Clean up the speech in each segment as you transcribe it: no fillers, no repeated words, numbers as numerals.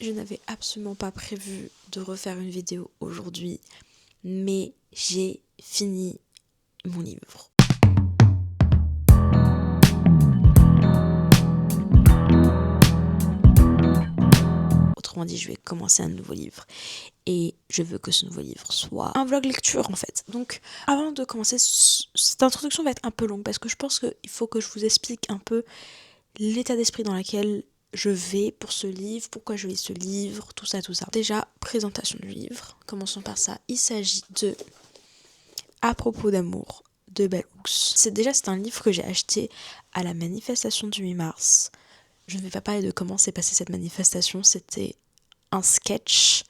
Je n'avais absolument pas prévu de refaire une vidéo aujourd'hui, mais j'ai fini mon livre. Autrement dit, je vais commencer un nouveau livre et je veux que ce nouveau livre soit un vlog lecture en fait. Donc avant de commencer, cette introduction va être un peu longue parce que je pense qu'il faut que je vous explique un peu l'état d'esprit dans lequel je vais pour ce livre, pourquoi je lis ce livre, tout ça. Déjà, présentation du livre, commençons par ça. Il s'agit de À propos d'amour de Bell Hooks. C'est un livre que j'ai acheté à la manifestation du 8 mars. Je ne vais pas parler de comment s'est passée cette manifestation, c'était un sketch.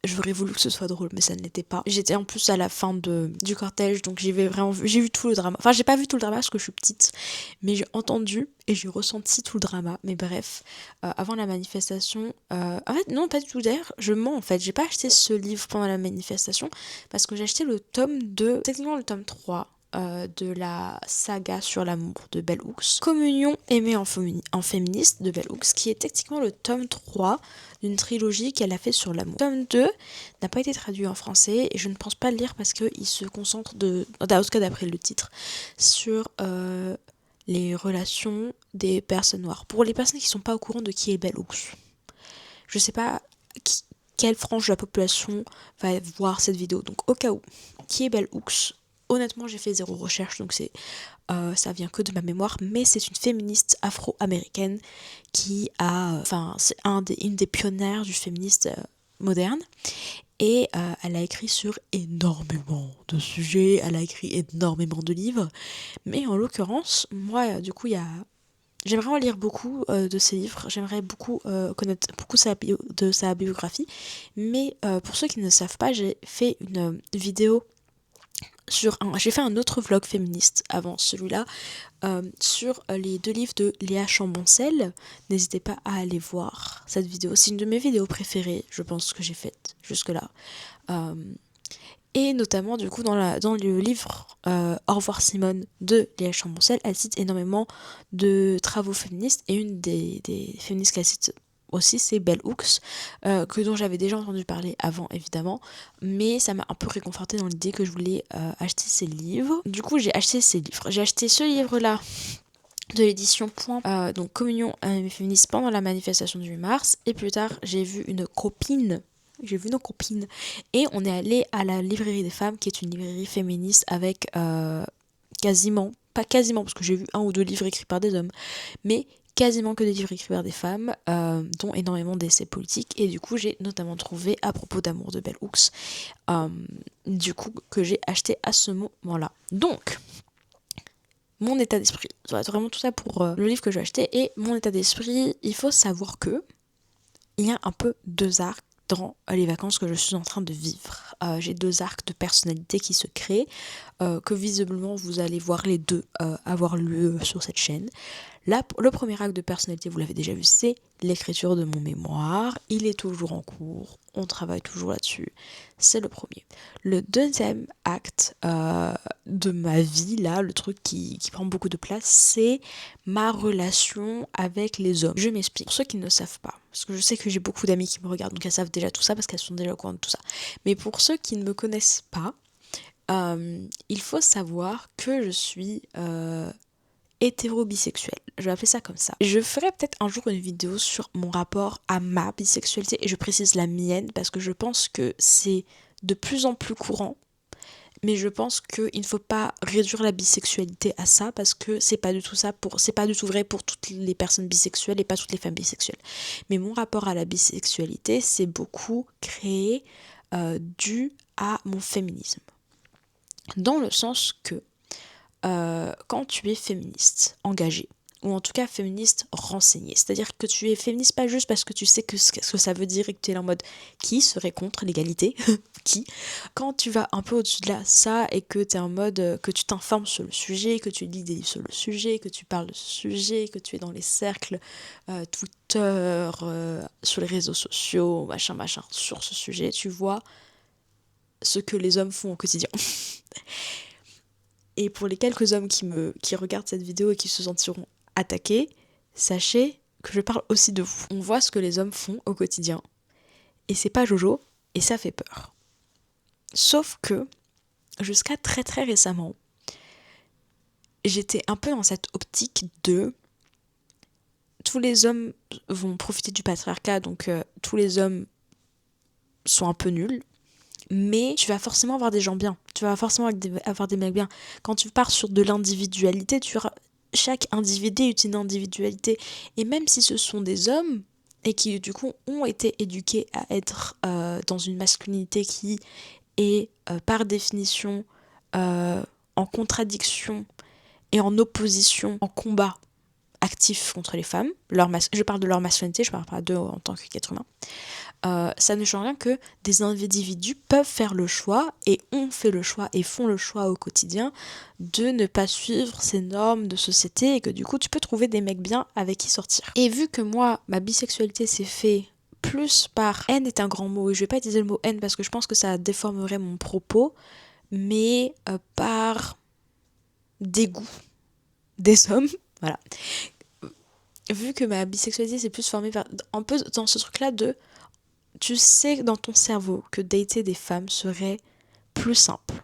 J'aurais voulu que ce soit drôle, mais ça ne l'était pas. J'étais en plus à la fin du cortège, donc j'ai vu tout le drama. Enfin, j'ai pas vu tout le drama parce que je suis petite, mais j'ai entendu et j'ai ressenti tout le drama. Mais bref, avant la manifestation, en fait, non, pas du tout. D'ailleurs, je mens en fait. J'ai pas acheté ce livre pendant la manifestation parce que j'ai acheté le tome 2, techniquement le tome 3. De la saga sur l'amour de Bell Hooks, Communion aimée en féministe de Bell Hooks, qui est techniquement le tome 3 d'une trilogie qu'elle a fait sur l'amour. Le tome 2 n'a pas été traduit en français et je ne pense pas le lire parce qu'il se concentre, en tout cas d'après le titre, sur les relations des personnes noires. Pour les personnes qui ne sont pas au courant de qui est Bell Hooks, je ne sais pas quelle frange de la population va voir cette vidéo. Donc au cas où, qui est Bell Hooks ? Honnêtement, j'ai fait zéro recherche, donc ça vient que de ma mémoire, mais c'est une féministe afro-américaine qui c'est une des pionnières du féministe moderne. Et elle a écrit sur énormément de sujets, elle a écrit énormément de livres. Mais en l'occurrence, moi, du coup, j'aimerais en lire beaucoup de ses livres, j'aimerais beaucoup connaître beaucoup de sa biographie. Mais pour ceux qui ne savent pas, j'ai fait une vidéo j'ai fait un autre vlog féministe avant celui-là sur les 2 livres de Léa Chamboncel. N'hésitez pas à aller voir cette vidéo. C'est une de mes vidéos préférées, je pense, que j'ai faite jusque-là. Et notamment, du coup, dans le livre Au revoir Simone de Léa Chamboncel, elle cite énormément de travaux féministes. Et une des féministes qu'elle cite aussi, c'est Bell Hooks, dont j'avais déjà entendu parler avant, évidemment, mais ça m'a un peu réconfortée dans l'idée que je voulais acheter ces livres. Du coup, j'ai acheté ces livres. J'ai acheté ce livre-là de l'édition Point, donc Communion féministe pendant la manifestation du 8 mars, et plus tard, j'ai vu nos copines, et on est allé à la librairie des femmes, qui est une librairie féministe avec pas quasiment, parce que j'ai vu 1 ou 2 livres écrits par des hommes, mais quasiment que des livres écrits par des femmes, dont énormément d'essais politiques. Et du coup, j'ai notamment trouvé À propos d'amour de Bell Hooks, du coup, que j'ai acheté à ce moment-là. Donc, mon état d'esprit, ça va être vraiment tout ça pour le livre que j'ai acheté. Et mon état d'esprit, il faut savoir que il y a un peu 2 arcs dans les vacances que je suis en train de vivre. J'ai 2 arcs de personnalité qui se créent, que visiblement vous allez voir les 2 avoir lieu sur cette chaîne. Le premier acte de personnalité, vous l'avez déjà vu, c'est l'écriture de mon mémoire. Il est toujours en cours, on travaille toujours là-dessus. C'est le premier. Le deuxième acte de ma vie, là, le truc qui prend beaucoup de place, c'est ma relation avec les hommes. Je m'explique. Pour ceux qui ne savent pas, parce que je sais que j'ai beaucoup d'amis qui me regardent, donc elles savent déjà tout ça parce qu'elles sont déjà au courant de tout ça. Mais pour ceux qui ne me connaissent pas, il faut savoir que je suis hétéro-bisexuelle. Je vais appeler ça comme ça. Je ferai peut-être un jour une vidéo sur mon rapport à ma bisexualité, et je précise la mienne parce que je pense que c'est de plus en plus courant. Mais je pense qu'il ne faut pas réduire la bisexualité à ça parce que c'est pas du tout vrai pour toutes les personnes bisexuelles et pas toutes les femmes bisexuelles. Mais mon rapport à la bisexualité, c'est beaucoup créé dû à mon féminisme. Dans le sens que quand tu es féministe engagée, ou en tout cas féministe renseignée, c'est-à-dire que tu es féministe pas juste parce que tu sais ce que ça veut dire et que tu es là en mode qui serait contre l'égalité qui, quand tu vas un peu au-dessus de ça et que tu es en mode que tu t'informes sur le sujet, que tu lis des livres sur le sujet, que tu parles de ce sujet, que tu es dans les cercles Twitter, sur les réseaux sociaux, machin sur ce sujet, tu vois ce que les hommes font au quotidien. Et pour les quelques hommes qui regardent cette vidéo et qui se sentiront attaqués, sachez que je parle aussi de vous. On voit ce que les hommes font au quotidien. Et c'est pas Jojo, et ça fait peur. Sauf que, jusqu'à très très récemment, j'étais un peu dans cette optique de tous les hommes vont profiter du patriarcat, donc tous les hommes sont un peu nuls, mais tu vas forcément avoir des gens bien, tu vas forcément avoir des mecs bien. Quand tu pars sur de l'individualité, chaque individu est une individualité, et même si ce sont des hommes, et qui du coup ont été éduqués à être dans une masculinité qui est par définition en contradiction et en opposition, en combat actif contre les femmes, je parle de leur masculinité, je parle pas d'eux en tant qu'être humain, ça ne change rien que des individus peuvent faire le choix, et ont fait le choix, et font le choix au quotidien, de ne pas suivre ces normes de société, et que du coup tu peux trouver des mecs bien avec qui sortir. Et vu que moi, ma bisexualité s'est fait plus par haine est un grand mot, et je vais pas utiliser le mot haine parce que je pense que ça déformerait mon propos, mais par dégoût des hommes, voilà. Vu que ma bisexualité s'est plus formée un peu dans ce truc-là de... Tu sais dans ton cerveau que dater des femmes serait plus simple.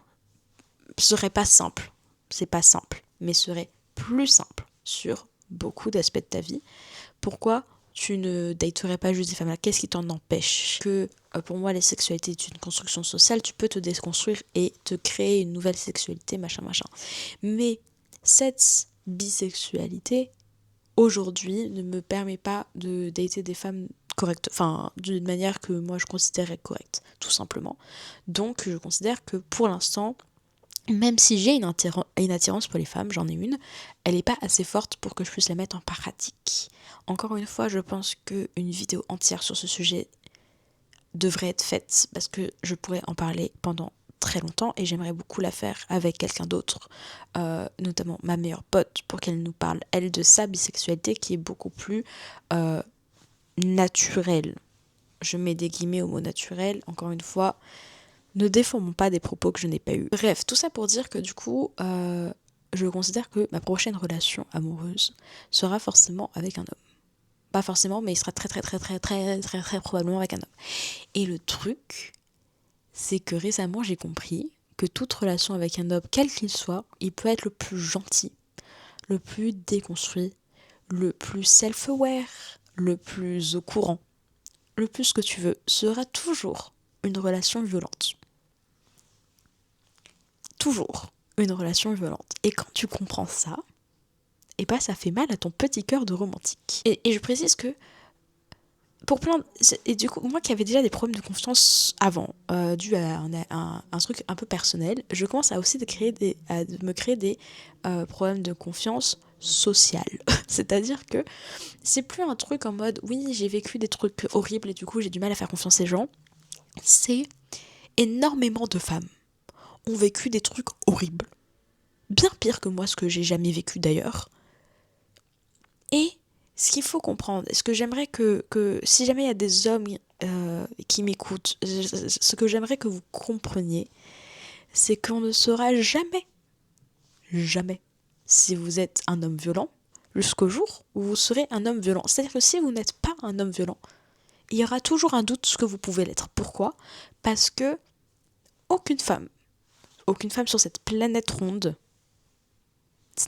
Serait pas simple. C'est pas simple. Mais serait plus simple sur beaucoup d'aspects de ta vie. Pourquoi tu ne daterais pas juste des femmes là? Qu'est-ce qui t'en empêche? Que pour moi, la sexualité est une construction sociale. Tu peux te déconstruire et te créer une nouvelle sexualité, machin, machin. Mais cette bisexualité... aujourd'hui ne me permet pas de dater des femmes correctes, enfin d'une manière que moi je considérais correcte, tout simplement. Donc je considère que pour l'instant, même si j'ai une attirance pour les femmes, j'en ai une, elle n'est pas assez forte pour que je puisse la mettre en pratique. Encore une fois, je pense qu'une vidéo entière sur ce sujet devrait être faite parce que je pourrais en parler pendant très longtemps, et j'aimerais beaucoup la faire avec quelqu'un d'autre, notamment ma meilleure pote, pour qu'elle nous parle, elle, de sa bisexualité qui est beaucoup plus naturelle. Je mets des guillemets au mot naturel, encore une fois, ne déformons pas des propos que je n'ai pas eus. Bref, tout ça pour dire que du coup, je considère que ma prochaine relation amoureuse sera forcément avec un homme. Pas forcément, mais il sera très très très très très très très probablement avec un homme. Et le truc, c'est que récemment j'ai compris que toute relation avec un homme, quel qu'il soit, il peut être le plus gentil, le plus déconstruit, le plus self-aware, le plus au courant, le plus que tu veux, sera toujours une relation violente. Toujours une relation violente. Et quand tu comprends ça, et bah ça fait mal à ton petit cœur de romantique. Et je précise que pour plein et du coup, moi qui avais déjà des problèmes de confiance avant, dû à un truc un peu personnel, je commence à aussi me créer des problèmes de confiance sociale. C'est-à-dire que c'est plus un truc en mode oui, j'ai vécu des trucs horribles et du coup j'ai du mal à faire confiance aux gens. C'est énormément de femmes ont vécu des trucs horribles. Bien pire que moi, ce que j'ai jamais vécu d'ailleurs. Et ce qu'il faut comprendre, ce que j'aimerais que si jamais il y a des hommes qui m'écoutent, ce que j'aimerais que vous compreniez, c'est qu'on ne saura jamais, jamais, si vous êtes un homme violent, jusqu'au jour où vous serez un homme violent. C'est-à-dire que si vous n'êtes pas un homme violent, il y aura toujours un doute que vous pouvez l'être. Pourquoi ? Parce que aucune femme sur cette planète ronde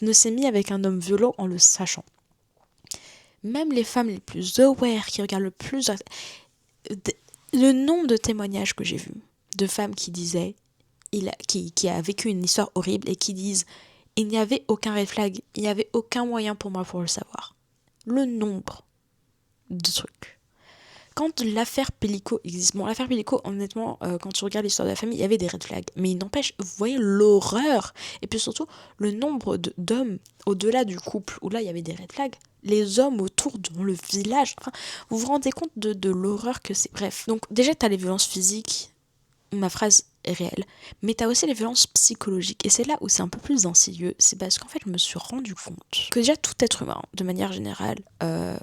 ne s'est mise avec un homme violent en le sachant. Même les femmes les plus aware, qui regardent le plus... Le nombre de témoignages que j'ai vus de femmes qui disaient, qui a vécu une histoire horrible et qui disent « il n'y avait aucun red flag, il n'y avait aucun moyen pour moi pour le savoir ». Le nombre de trucs. Quand l'affaire Pellico existe, bon l'affaire Pellico honnêtement quand tu regardes l'histoire de la famille il y avait des red flags, mais il n'empêche, vous voyez l'horreur et puis surtout le nombre d'hommes au-delà du couple où là il y avait des red flags, les hommes autour dans le village, enfin, vous vous rendez compte de l'horreur que c'est. Bref, donc déjà t'as les violences physiques, ma phrase est réelle, mais t'as aussi les violences psychologiques, et c'est là où c'est un peu plus insidieux. C'est parce qu'en fait je me suis rendu compte que déjà tout être humain de manière générale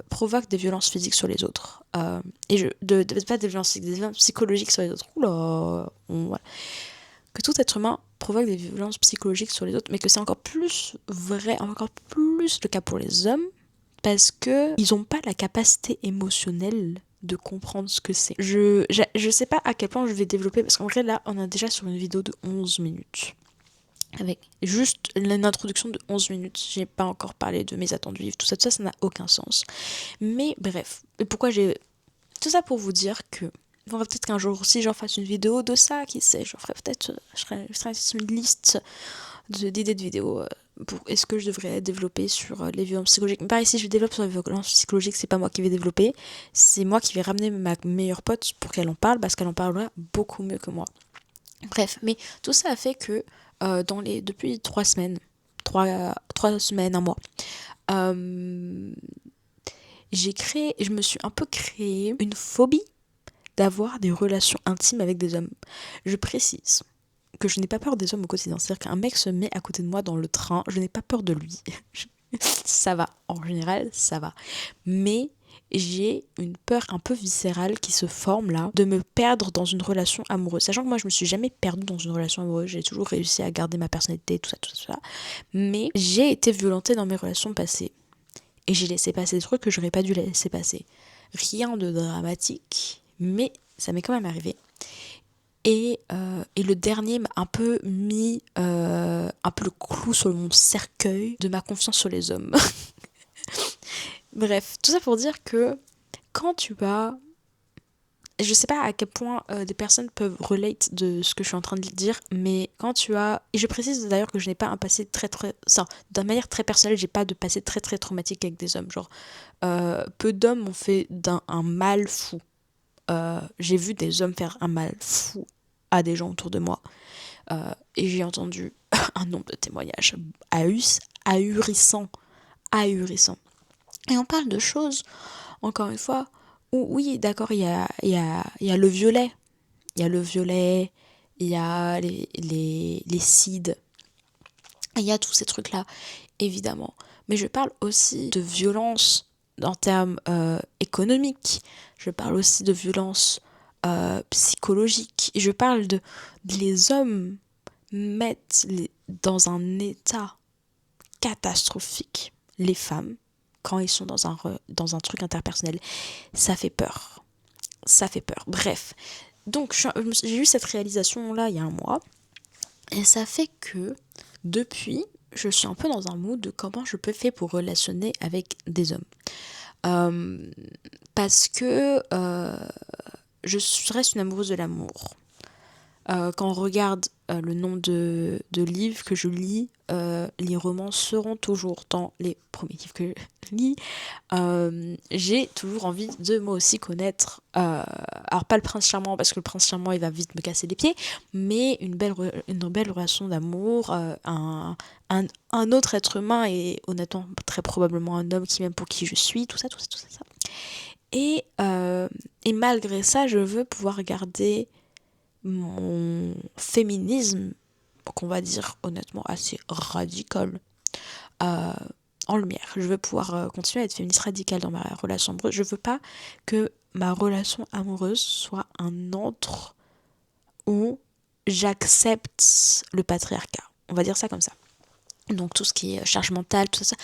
provoque des violences physiques sur les autres, et pas des violences physiques, des violences psychologiques sur les autres. Voilà. Que tout être humain provoque des violences psychologiques sur les autres, mais que c'est encore plus vrai, encore plus le cas pour les hommes, parce que ils ont pas la capacité émotionnelle de comprendre ce que c'est. Je sais pas à quel point je vais développer, parce qu'en vrai là on est déjà sur une vidéo de 11 minutes. Avec juste une introduction de 11 minutes. J'ai pas encore parlé de mes attentes vives, tout ça n'a aucun sens. Mais bref, et pourquoi j'ai... Tout ça pour vous dire que faudra peut-être qu'un jour aussi j'en fasse une vidéo de ça, qui sait, j'en ferai peut-être, je ferai une liste d'idées de vidéos pour est-ce que je devrais développer sur les violences psychologiques. Mais pareil, si je développe sur les violences psychologiques, c'est pas moi qui vais développer, c'est moi qui vais ramener ma meilleure pote pour qu'elle en parle, parce qu'elle en parlera beaucoup mieux que moi. Bref, mais tout ça a fait que depuis 3 semaines, 3 semaines, un mois, euh, je me suis un peu créé une phobie d'avoir des relations intimes avec des hommes. Je précise que je n'ai pas peur des hommes au quotidien. C'est-à-dire qu'un mec se met à côté de moi dans le train, je n'ai pas peur de lui. Ça va, en général, ça va. Mais j'ai une peur un peu viscérale qui se forme là, de me perdre dans une relation amoureuse. Sachant que moi, je me suis jamais perdue dans une relation amoureuse, j'ai toujours réussi à garder ma personnalité, tout ça, tout ça, tout ça. Mais j'ai été violentée dans mes relations passées. Et j'ai laissé passer des trucs que j'aurais pas dû laisser passer. Rien de dramatique, mais ça m'est quand même arrivé. Et le dernier m'a un peu mis un peu le clou sur mon cercueil de ma confiance sur les hommes. Bref, tout ça pour dire que quand tu vas... Je sais pas à quel point des personnes peuvent relate de ce que je suis en train de dire, mais quand tu as... Et je précise d'ailleurs que je n'ai pas un passé très... d'une manière très personnelle, j'ai pas de passé très très traumatique avec des hommes. Genre, peu d'hommes m'ont fait un mal fou. J'ai vu des hommes faire un mal fou à des gens autour de moi. Et j'ai entendu un nombre de témoignages ahurissants. Ahurissants. Et on parle de choses, encore une fois, où oui, d'accord, il y a le violet. Il y a le violet, il y a les cides. Il y a tous ces trucs-là, évidemment. Mais je parle aussi de violence en termes économiques. Je parle aussi de violence psychologique. Je parle de les hommes mettent dans un état catastrophique les femmes quand ils sont dans un truc interpersonnel. Ça fait peur. Ça fait peur. Bref. Donc j'ai eu cette réalisation-là il y a un mois. Et ça fait que depuis, je suis un peu dans un mood de comment je peux faire pour relationner avec des hommes. Parce que je reste une amoureuse de l'amour. Quand on regarde le nombre de livres que je lis, les romans seront toujours dans les premiers livres que je lis. J'ai toujours envie de moi aussi connaître, alors pas le prince charmant, parce que le prince charmant il va vite me casser les pieds, mais une belle relation d'amour, un autre être humain, et honnêtement très probablement un homme qui m'aime pour qui je suis, tout ça. Et malgré ça, je veux pouvoir garder mon féminisme, qu'on va dire honnêtement assez radical, en lumière. Je veux pouvoir continuer à être féministe radicale dans ma relation amoureuse. Je veux pas que ma relation amoureuse soit un entre où j'accepte le patriarcat. On va dire ça comme ça. Donc tout ce qui est charge mentale, tout ça.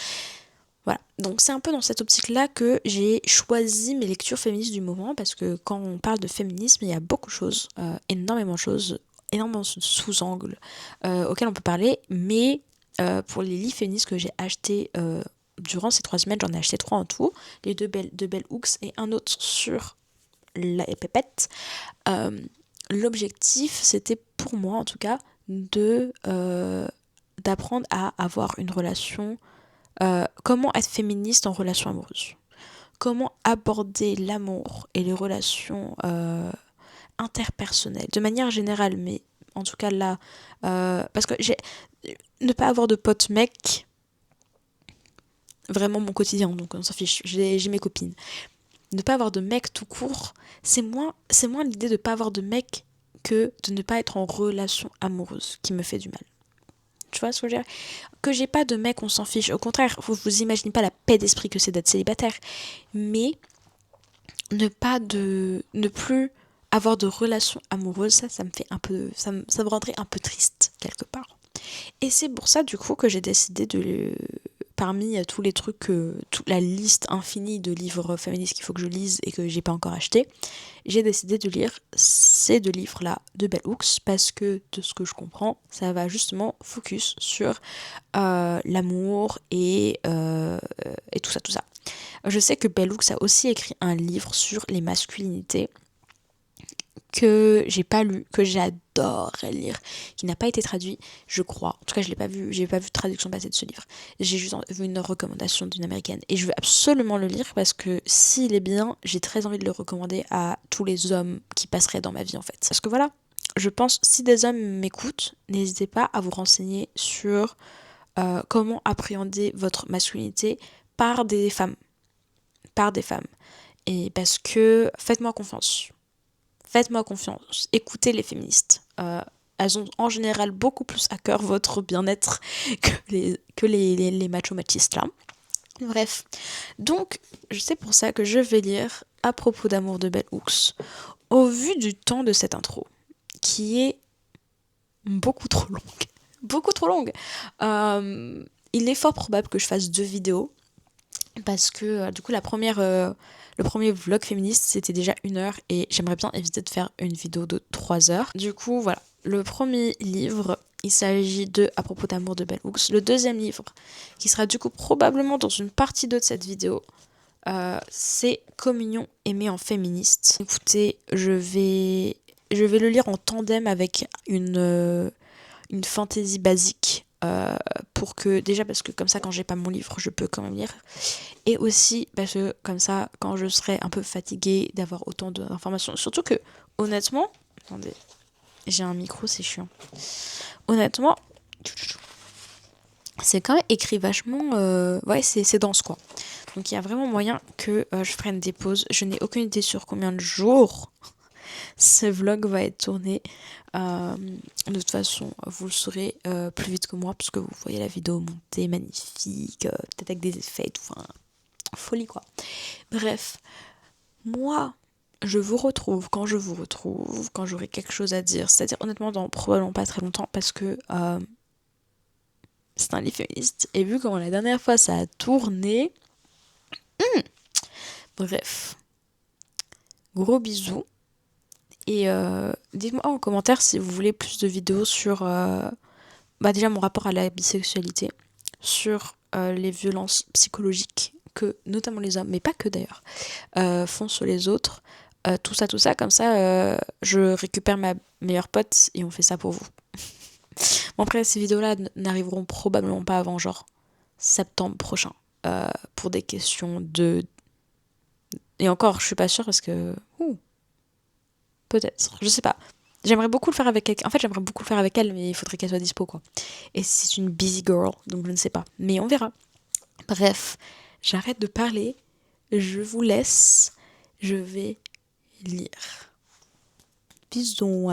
Voilà, donc c'est un peu dans cette optique-là que j'ai choisi mes lectures féministes du moment, parce que quand on parle de féminisme, il y a beaucoup de choses, énormément de sous-angles auxquels on peut parler, mais pour les livres féministes que j'ai achetés durant ces 3 semaines, j'en ai acheté 3 en tout, les deux belles hooks et un autre sur la pépette. L'objectif, c'était pour moi en tout cas, d'apprendre à avoir une relation... comment être féministe en relation amoureuse, comment aborder l'amour et les relations interpersonnelles de manière générale, mais en tout cas là, parce que ne pas avoir de pote mec, vraiment mon quotidien, donc on s'en fiche, j'ai mes copines. Ne pas avoir de mec tout court, c'est moins l'idée de pas avoir de mec que de ne pas être en relation amoureuse qui me fait du mal. Tu vois ce que je veux dire ? Que j'ai pas de mec, on s'en fiche. Au contraire, vous imaginez pas la paix d'esprit que c'est d'être célibataire. Mais ne plus avoir de relation amoureuse, ça me fait un peu... Ça me rendrait un peu triste, quelque part. Et c'est pour ça, du coup, que j'ai décidé de parmi tous les trucs, toute la liste infinie de livres féministes qu'il faut que je lise et que j'ai pas encore acheté, j'ai décidé de lire ces deux livres-là de Bell Hooks parce que, de ce que je comprends, ça va justement focus sur l'amour et tout ça, tout ça. Je sais que Bell Hooks a aussi écrit un livre sur les masculinités que j'ai pas lu, que j'adorerais lire, qui n'a pas été traduit, je crois. En tout cas, je l'ai pas vu, j'ai pas vu de traduction passer de ce livre. J'ai juste vu une recommandation d'une américaine et je veux absolument le lire parce que s'il est bien, j'ai très envie de le recommander à tous les hommes qui passeraient dans ma vie en fait. Parce que voilà, je pense si des hommes m'écoutent, n'hésitez pas à vous renseigner sur comment appréhender votre masculinité par des femmes, et parce que faites-moi confiance. Faites-moi confiance, écoutez les féministes. Elles ont en général beaucoup plus à cœur votre bien-être que les machos machistes là. Bref, donc c'est pour ça que je vais lire À propos d'amour de Bell Hooks au vu du temps de cette intro, qui est beaucoup trop longue. Beaucoup trop longue. Il est fort probable que je fasse 2 vidéos parce que du coup le premier vlog féministe c'était déjà 1 heure et j'aimerais bien éviter de faire une vidéo de 3 heures. Du coup voilà, le premier livre il s'agit de À propos d'amour de Bell Hooks. Le deuxième livre qui sera du coup probablement dans une partie 2 de cette vidéo c'est Communion aimée en féministe. Écoutez, je vais le lire en tandem avec une fantaisie basique pour que déjà parce que comme ça quand j'ai pas mon livre je peux quand même lire et aussi parce que comme ça quand je serai un peu fatiguée d'avoir autant d'informations, surtout que honnêtement, attendez, j'ai un micro c'est chiant, honnêtement c'est quand même écrit vachement ouais c'est dense quoi, donc il y a vraiment moyen que je prenne des pauses. Je n'ai aucune idée sur combien de jours ce vlog va être tourné. De toute façon, vous le saurez plus vite que moi, puisque vous voyez la vidéo montée, magnifique, peut-être avec des effets et tout, enfin, folie quoi. Bref, moi, je vous retrouve quand je vous retrouve, quand j'aurai quelque chose à dire, c'est-à-dire honnêtement dans probablement pas très longtemps, parce que c'est un livre féministe, et vu comment la dernière fois ça a tourné, bref, gros bisous. Et dites-moi en commentaire si vous voulez plus de vidéos sur déjà mon rapport à la bisexualité, sur les violences psychologiques que notamment les hommes, mais pas que d'ailleurs, font sur les autres. Tout ça, comme ça je récupère ma meilleure pote et on fait ça pour vous. Bon après ces vidéos-là n'arriveront probablement pas avant genre septembre prochain pour des questions de... Et encore je suis pas sûre parce que... Peut-être, je sais pas. J'aimerais beaucoup le faire avec quelqu'un. En fait, j'aimerais beaucoup le faire avec elle, mais il faudrait qu'elle soit dispo, quoi. Et c'est une busy girl, donc je ne sais pas. Mais on verra. Bref, j'arrête de parler. Je vous laisse. Je vais lire. Bisous.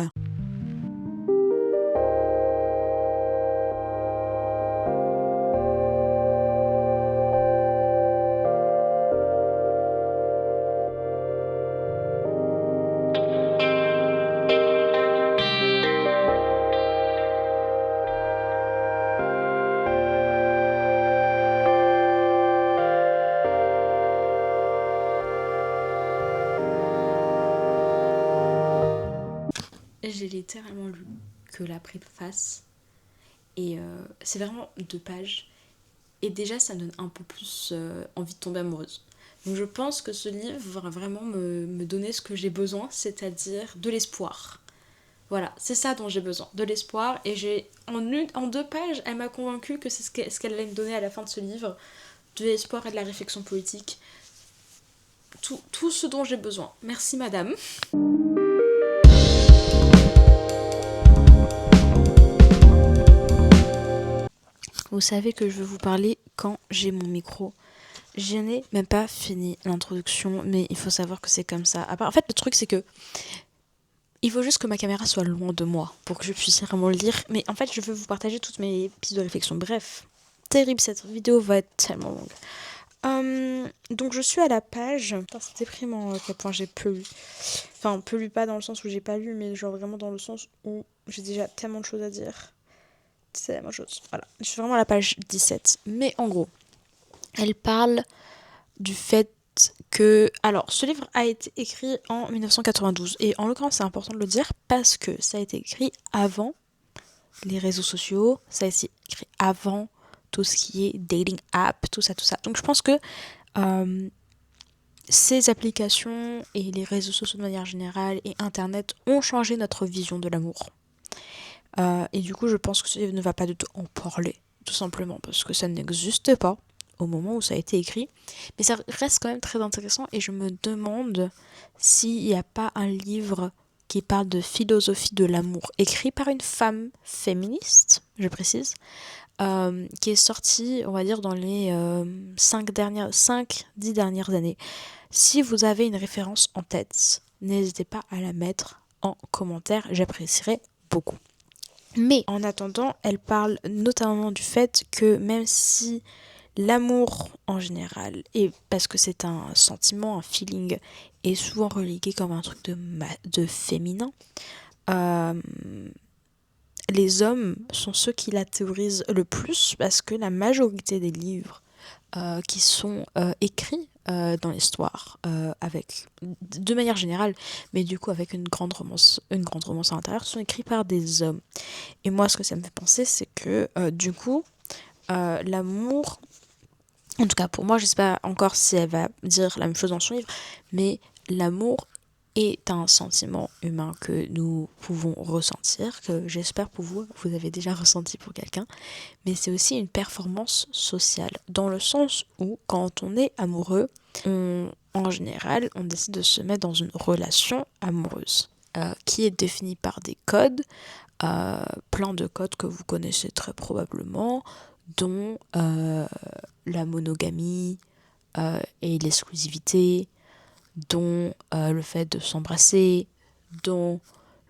J'ai littéralement lu que la préface et c'est vraiment 2 pages et déjà ça me donne un peu plus envie de tomber amoureuse. Donc je pense que ce livre va vraiment me donner ce que j'ai besoin, c'est-à-dire de l'espoir. Voilà, c'est ça dont j'ai besoin, de l'espoir. Et en 2 pages, elle m'a convaincue que c'est ce qu'elle allait me donner à la fin de ce livre, de l'espoir et de la réflexion politique. Tout ce dont j'ai besoin. Merci madame. Vous savez que je veux vous parler quand j'ai mon micro. Je n'ai même pas fini l'introduction, mais il faut savoir que c'est comme ça. En fait, le truc, c'est que il faut juste que ma caméra soit loin de moi pour que je puisse vraiment le lire. Mais en fait, je veux vous partager toutes mes pistes de réflexion. Bref, terrible, cette vidéo va être tellement longue. Donc je suis à la page... Putain, c'est déprimant à quel point j'ai peu lu. Enfin, peu lu pas dans le sens où j'ai pas lu, mais genre vraiment dans le sens où j'ai déjà tellement de choses à dire. C'est la même chose. Voilà, je suis vraiment à la page 17. Mais en gros, Elle parle du fait que... Alors, ce livre a été écrit en 1992 et en l'occurrence, c'est important de le dire parce que ça a été écrit avant les réseaux sociaux, ça a été écrit avant tout ce qui est dating app, tout ça, tout ça. Donc je pense que euh, ces applications et les réseaux sociaux de manière générale et Internet ont changé notre vision de l'amour. Et du coup, je pense que ce livre ne va pas du tout en parler, tout simplement parce que ça n'existe pas au moment où ça a été écrit. Mais ça reste quand même très intéressant et je me demande s'il n'y a pas un livre qui parle de philosophie de l'amour, écrit par une femme féministe, je précise, qui est sorti, on va dire, dans les 5-10 dernières années. Si vous avez une référence en tête, n'hésitez pas à la mettre en commentaire, j'apprécierais beaucoup. Mais en attendant, elle parle notamment du fait que même si l'amour en général, et parce que c'est un sentiment, un feeling, est souvent relégué comme un truc de féminin, euh, les hommes sont ceux qui la théorisent le plus parce que la majorité des livres qui sont écrits dans l'histoire avec de manière générale mais du coup avec une grande romance à l'intérieur sont écrits par des hommes et moi ce que ça me fait penser c'est que du coup l'amour en tout cas pour moi je sais pas encore si elle va dire la même chose dans son livre mais l'amour est un sentiment humain que nous pouvons ressentir, que j'espère pour vous, vous avez déjà ressenti pour quelqu'un, mais c'est aussi une performance sociale, dans le sens où quand on est amoureux, en général, on décide de se mettre dans une relation amoureuse, qui est définie par des codes, plein de codes que vous connaissez très probablement, dont la monogamie et l'exclusivité, dont le fait de s'embrasser, dont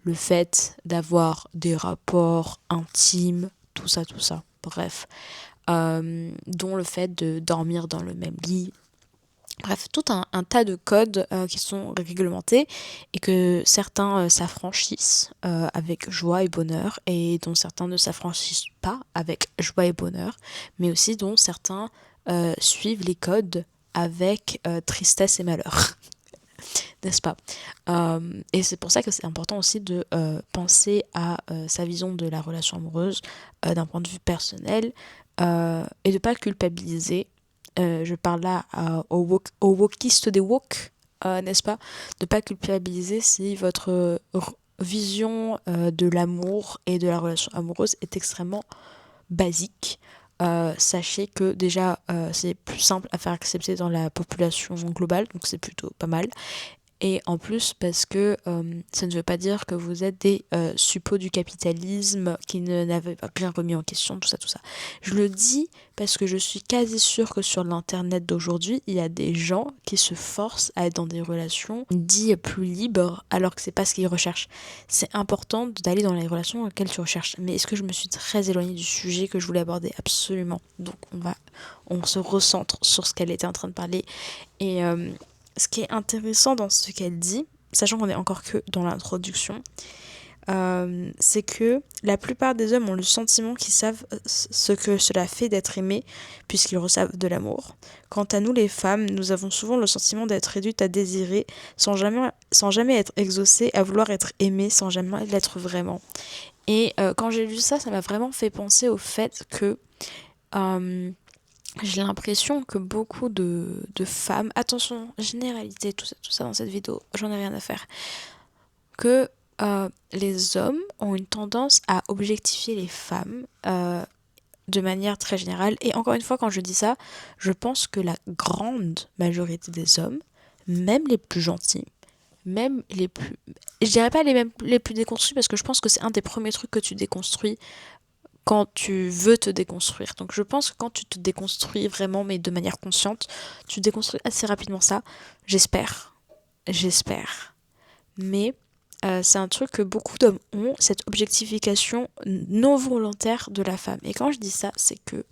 le fait d'avoir des rapports intimes, tout ça, tout ça. Bref, dont le fait de dormir dans le même lit. Bref, tout un tas de codes qui sont réglementés et que certains s'affranchissent avec joie et bonheur et dont certains ne s'affranchissent pas avec joie et bonheur, mais aussi dont certains suivent les codes avec tristesse et malheur. N'est-ce pas? Et c'est pour ça que c'est important aussi de penser à sa vision de la relation amoureuse d'un point de vue personnel et de pas culpabiliser. Je parle là aux wokistes des woke, n'est-ce pas? De pas culpabiliser si votre vision de l'amour et de la relation amoureuse est extrêmement basique. Sachez que déjà c'est plus simple à faire accepter dans la population globale, donc c'est plutôt pas mal. Et en plus parce que ça ne veut pas dire que vous êtes des suppôts du capitalisme qui n'avaient rien remis en question, tout ça, tout ça. Je le dis parce que je suis quasi sûre que sur l'internet d'aujourd'hui, il y a des gens qui se forcent à être dans des relations dites plus libres alors que c'est pas ce qu'ils recherchent. C'est important d'aller dans les relations auxquelles tu recherches. Mais est-ce que je me suis très éloignée du sujet que je voulais aborder? Absolument. Donc on se recentre sur ce qu'elle était en train de parler. Et ce qui est intéressant dans ce qu'elle dit, sachant qu'on est encore que dans l'introduction, c'est que la plupart des hommes ont le sentiment qu'ils savent ce que cela fait d'être aimé, puisqu'ils reçoivent de l'amour. Quant à nous les femmes, nous avons souvent le sentiment d'être réduites à désirer, sans jamais être exaucées, à vouloir être aimées, sans jamais l'être vraiment. Et quand j'ai lu ça, ça m'a vraiment fait penser au fait que... j'ai l'impression que beaucoup de femmes, attention, généralité, tout ça dans cette vidéo, j'en ai rien à faire, que les hommes ont une tendance à objectifier les femmes de manière très générale. Et encore une fois, quand je dis ça, je pense que la grande majorité des hommes, même les plus gentils, même les plus... Je dirais pas les plus déconstruits parce que je pense que c'est un des premiers trucs que tu déconstruis quand tu veux te déconstruire. Donc je pense que quand tu te déconstruis vraiment, mais de manière consciente, tu déconstruis assez rapidement ça. J'espère. J'espère. Mais c'est un truc que beaucoup d'hommes ont, cette objectification non volontaire de la femme. Et quand je dis ça, c'est que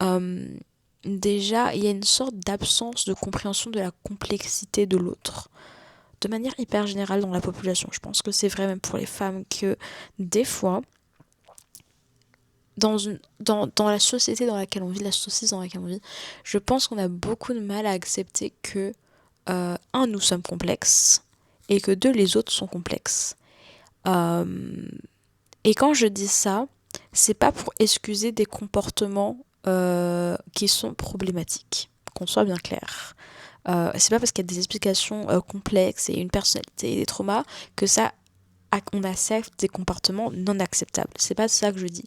euh, déjà, il y a une sorte d'absence de compréhension de la complexité de l'autre. De manière hyper générale dans la population. Je pense que c'est vrai même pour les femmes que des fois dans la société dans laquelle on vit, la saucisse dans laquelle on vit, je pense qu'on a beaucoup de mal à accepter que, un, nous sommes complexes, et que deux, les autres sont complexes. Euh, et quand je dis ça, c'est pas pour excuser des comportements qui sont problématiques, qu'on soit bien clair. C'est pas parce qu'il y a des explications complexes et une personnalité et des traumas que ça on accepte des comportements non acceptables. C'est pas ça que je dis.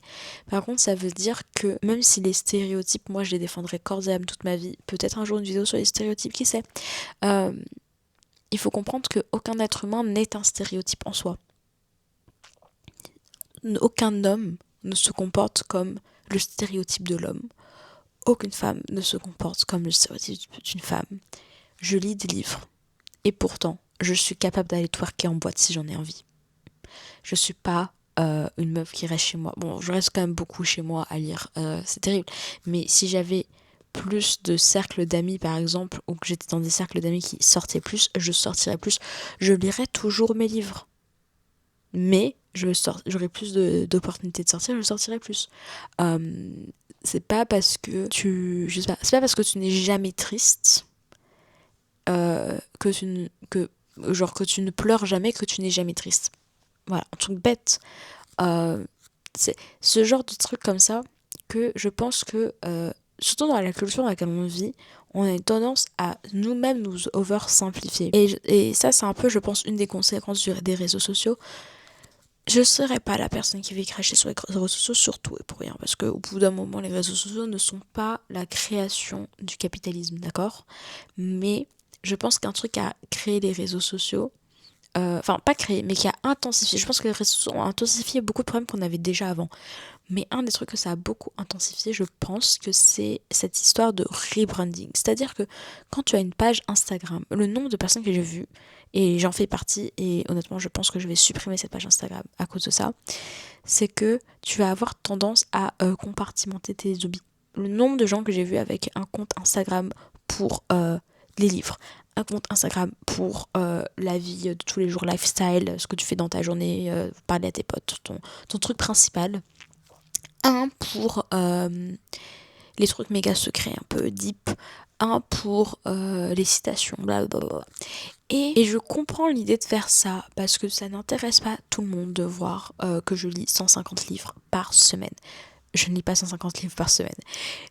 Par contre, ça veut dire que même si les stéréotypes, moi je les défendrai corps et âme toute ma vie, peut-être un jour une vidéo sur les stéréotypes, qui sait. Euh, il faut comprendre qu'aucun être humain n'est un stéréotype en soi. Aucun homme ne se comporte comme le stéréotype de l'homme. Aucune femme ne se comporte comme le stéréotype d'une femme. Je lis des livres. Et pourtant, je suis capable d'aller twerker en boîte si j'en ai envie. Je suis pas une meuf qui reste chez moi. Bon, je reste quand même beaucoup chez moi à lire. C'est terrible. Mais si j'avais plus de cercles d'amis, par exemple, ou que j'étais dans des cercles d'amis qui sortaient plus, je sortirais plus. Je lirais toujours mes livres. Mais j'aurais plus d'opportunités de sortir, je sortirais plus. Euh, c'est pas parce que je sais pas, c'est pas parce que tu n'es jamais triste que tu ne pleures jamais que tu n'es jamais triste. Voilà, un truc bête. Euh, c'est ce genre de truc comme ça que je pense que, surtout dans la culture dans laquelle on vit, on a une tendance à nous-mêmes nous oversimplifier. Et ça, c'est un peu, je pense, une des conséquences des réseaux sociaux. Je serais pas la personne qui va cracher sur les réseaux sociaux, surtout et pour rien, parce qu'au bout d'un moment, les réseaux sociaux ne sont pas la création du capitalisme, d'accord? Mais je pense qu'un truc a créé les réseaux sociaux, enfin pas créé, mais qui a intensifié. Je pense que les réseaux sociaux ont intensifié beaucoup de problèmes qu'on avait déjà avant. Mais un des trucs que ça a beaucoup intensifié, je pense que c'est cette histoire de rebranding. C'est-à-dire que quand tu as une page Instagram, le nombre de personnes que j'ai vues, et j'en fais partie, et honnêtement je pense que je vais supprimer cette page Instagram à cause de ça, c'est que tu vas avoir tendance à compartimenter tes hobbies. Le nombre de gens que j'ai vus avec un compte Instagram pour les livres, un compte Instagram pour la vie de tous les jours, lifestyle, ce que tu fais dans ta journée, parler à tes potes, ton truc principal. Un pour les trucs méga secrets, un peu deep. Un pour les citations, blablabla. Et je comprends l'idée de faire ça parce que ça n'intéresse pas tout le monde de voir que je lis 150 livres par semaine. Je ne lis pas 150 livres par semaine.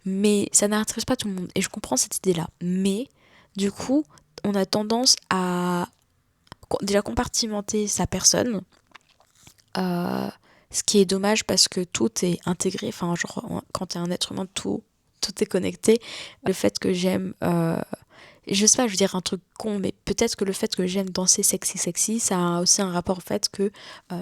Mais ça n'intéresse pas tout le monde. Et je comprends cette idée-là. Mais du coup, on a tendance à déjà compartimenter sa personne. Ce qui est dommage parce que tout est intégré. Enfin, genre, quand t'es un être humain, tout est connecté. Le fait que j'aime je sais pas, je veux dire un truc con, mais peut-être que le fait que j'aime danser sexy, ça a aussi un rapport au fait que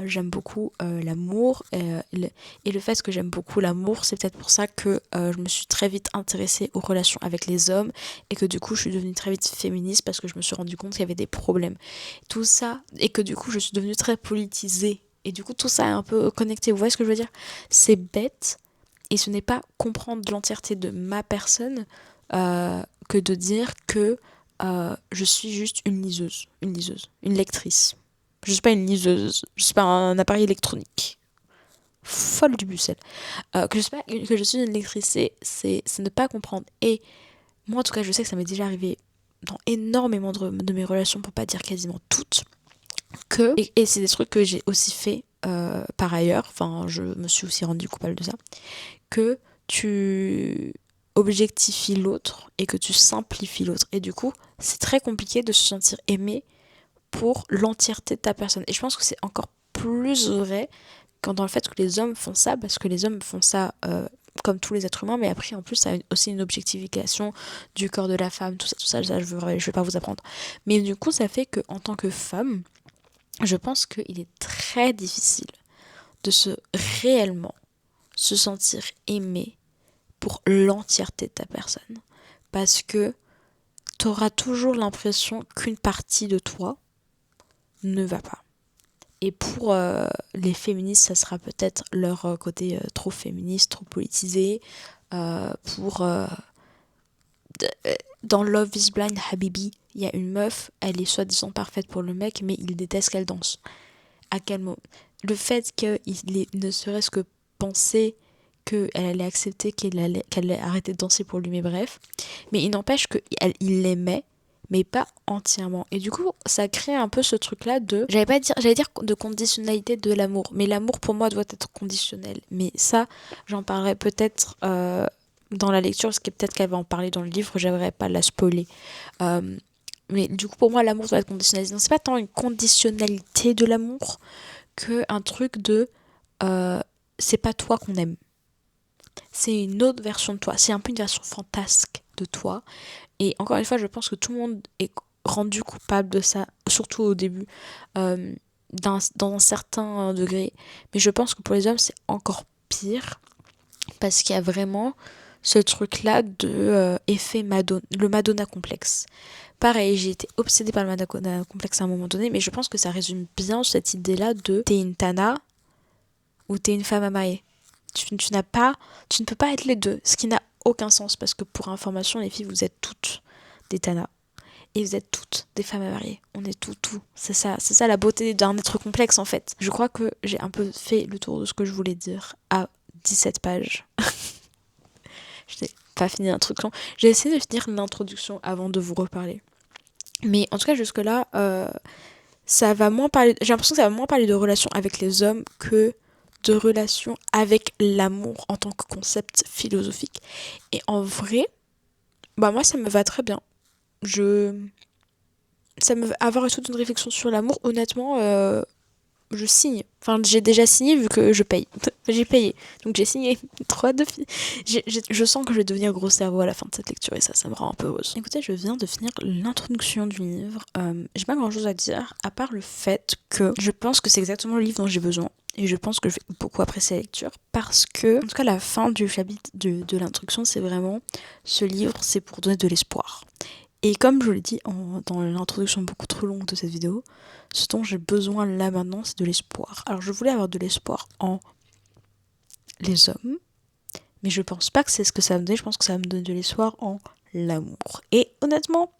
j'aime beaucoup l'amour. Et le fait que j'aime beaucoup l'amour, c'est peut-être pour ça que je me suis très vite intéressée aux relations avec les hommes et que du coup je suis devenue très vite féministe parce que je me suis rendu compte qu'il y avait des problèmes. Tout ça, et que du coup je suis devenue très politisée. Et du coup tout ça est un peu connecté, vous voyez ce que je veux dire? C'est bête, et ce n'est pas comprendre l'entièreté de ma personne que de dire que je suis juste une lectrice. Je suis pas une liseuse, je suis pas un appareil électronique. Folle du Bucel. Que je suis une lectrice, c'est ne pas comprendre. Et moi, en tout cas, je sais que ça m'est déjà arrivé dans énormément de mes relations, pour pas dire quasiment toutes, et c'est des trucs que j'ai aussi fait par ailleurs, enfin, je me suis aussi rendue coupable de ça, que tu objectifies l'autre et que tu simplifies l'autre. Et du coup, c'est très compliqué de se sentir aimé pour l'entièreté de ta personne. Et je pense que c'est encore plus vrai quand dans le fait que les hommes font ça, parce que les hommes font ça comme tous les êtres humains, mais après en plus ça a aussi une objectification du corps de la femme, tout ça je vais pas vous apprendre. Mais du coup ça fait que en tant que femme, je pense qu'il est très difficile de réellement se sentir aimé pour l'entièreté de ta personne. Parce que tu auras toujours l'impression qu'une partie de toi ne va pas. Et pour les féministes, ça sera peut-être leur côté trop féministe, trop politisé. Pour dans Love is Blind, Habibi, il y a une meuf, elle est soi-disant parfaite pour le mec, mais il déteste qu'elle danse. À quel moment? Le fait qu'il ait ne serait-ce que pensé qu'elle allait accepter qu'elle allait arrêter de danser pour lui, mais bref. Mais il n'empêche qu'il l'aimait, mais pas entièrement. Et du coup, ça crée un peu ce truc-là j'allais dire de conditionnalité de l'amour. Mais l'amour, pour moi, doit être conditionnel. Mais ça, j'en parlerai peut-être dans la lecture, parce que peut-être qu'elle va en parler dans le livre, j'aimerais pas la spoiler. Mais du coup, pour moi, l'amour doit être conditionnel. Donc, c'est pas tant une conditionnalité de l'amour qu'un truc de c'est pas toi qu'on aime. C'est une autre version de toi. C'est un peu une version fantasque de toi. Et encore une fois, je pense que tout le monde est rendu coupable de ça, surtout au début, dans un certain degré. Mais je pense que pour les hommes, c'est encore pire, parce qu'il y a vraiment ce truc-là de effet le Madonna complexe. Pareil, j'ai été obsédée par le Madonna complexe à un moment donné, mais je pense que ça résume bien cette idée-là de t'es une tana ou t'es une femme à marier. Tu ne peux pas être les deux, ce qui n'a aucun sens, parce que pour information, les filles, vous êtes toutes des tanas. Et vous êtes toutes des femmes à marier. On est tout. C'est ça la beauté d'un être complexe, en fait. Je crois que j'ai un peu fait le tour de ce que je voulais dire à 17 pages. Je n'ai pas fini l'introduction. J'ai essayé de finir l'introduction avant de vous reparler. Mais en tout cas, jusque-là, ça va moins parler... J'ai l'impression que ça va moins parler de relations avec les hommes que de relations avec l'amour en tant que concept philosophique. Et en vrai, moi, ça me va très bien. Avoir toute une réflexion sur l'amour, honnêtement, je signe. Enfin, j'ai déjà signé vu que je paye. J'ai payé. Donc j'ai signé 3 de filles. Je sens que je vais devenir gros cerveau à la fin de cette lecture et ça me rend un peu heureuse. Écoutez, je viens de finir l'introduction du livre. J'ai pas grand chose à dire, à part le fait que je pense que c'est exactement le livre dont j'ai besoin. Et je pense que je vais beaucoup apprécier la lecture parce que, en tout cas, la fin du chapitre de l'introduction, c'est vraiment ce livre, c'est pour donner de l'espoir. Et comme je l'ai dit dans l'introduction beaucoup trop longue de cette vidéo, ce dont j'ai besoin là maintenant, c'est de l'espoir. Alors je voulais avoir de l'espoir en les hommes, mais je pense pas que c'est ce que ça va me donner, je pense que ça va me donner de l'espoir en l'amour. Et honnêtement,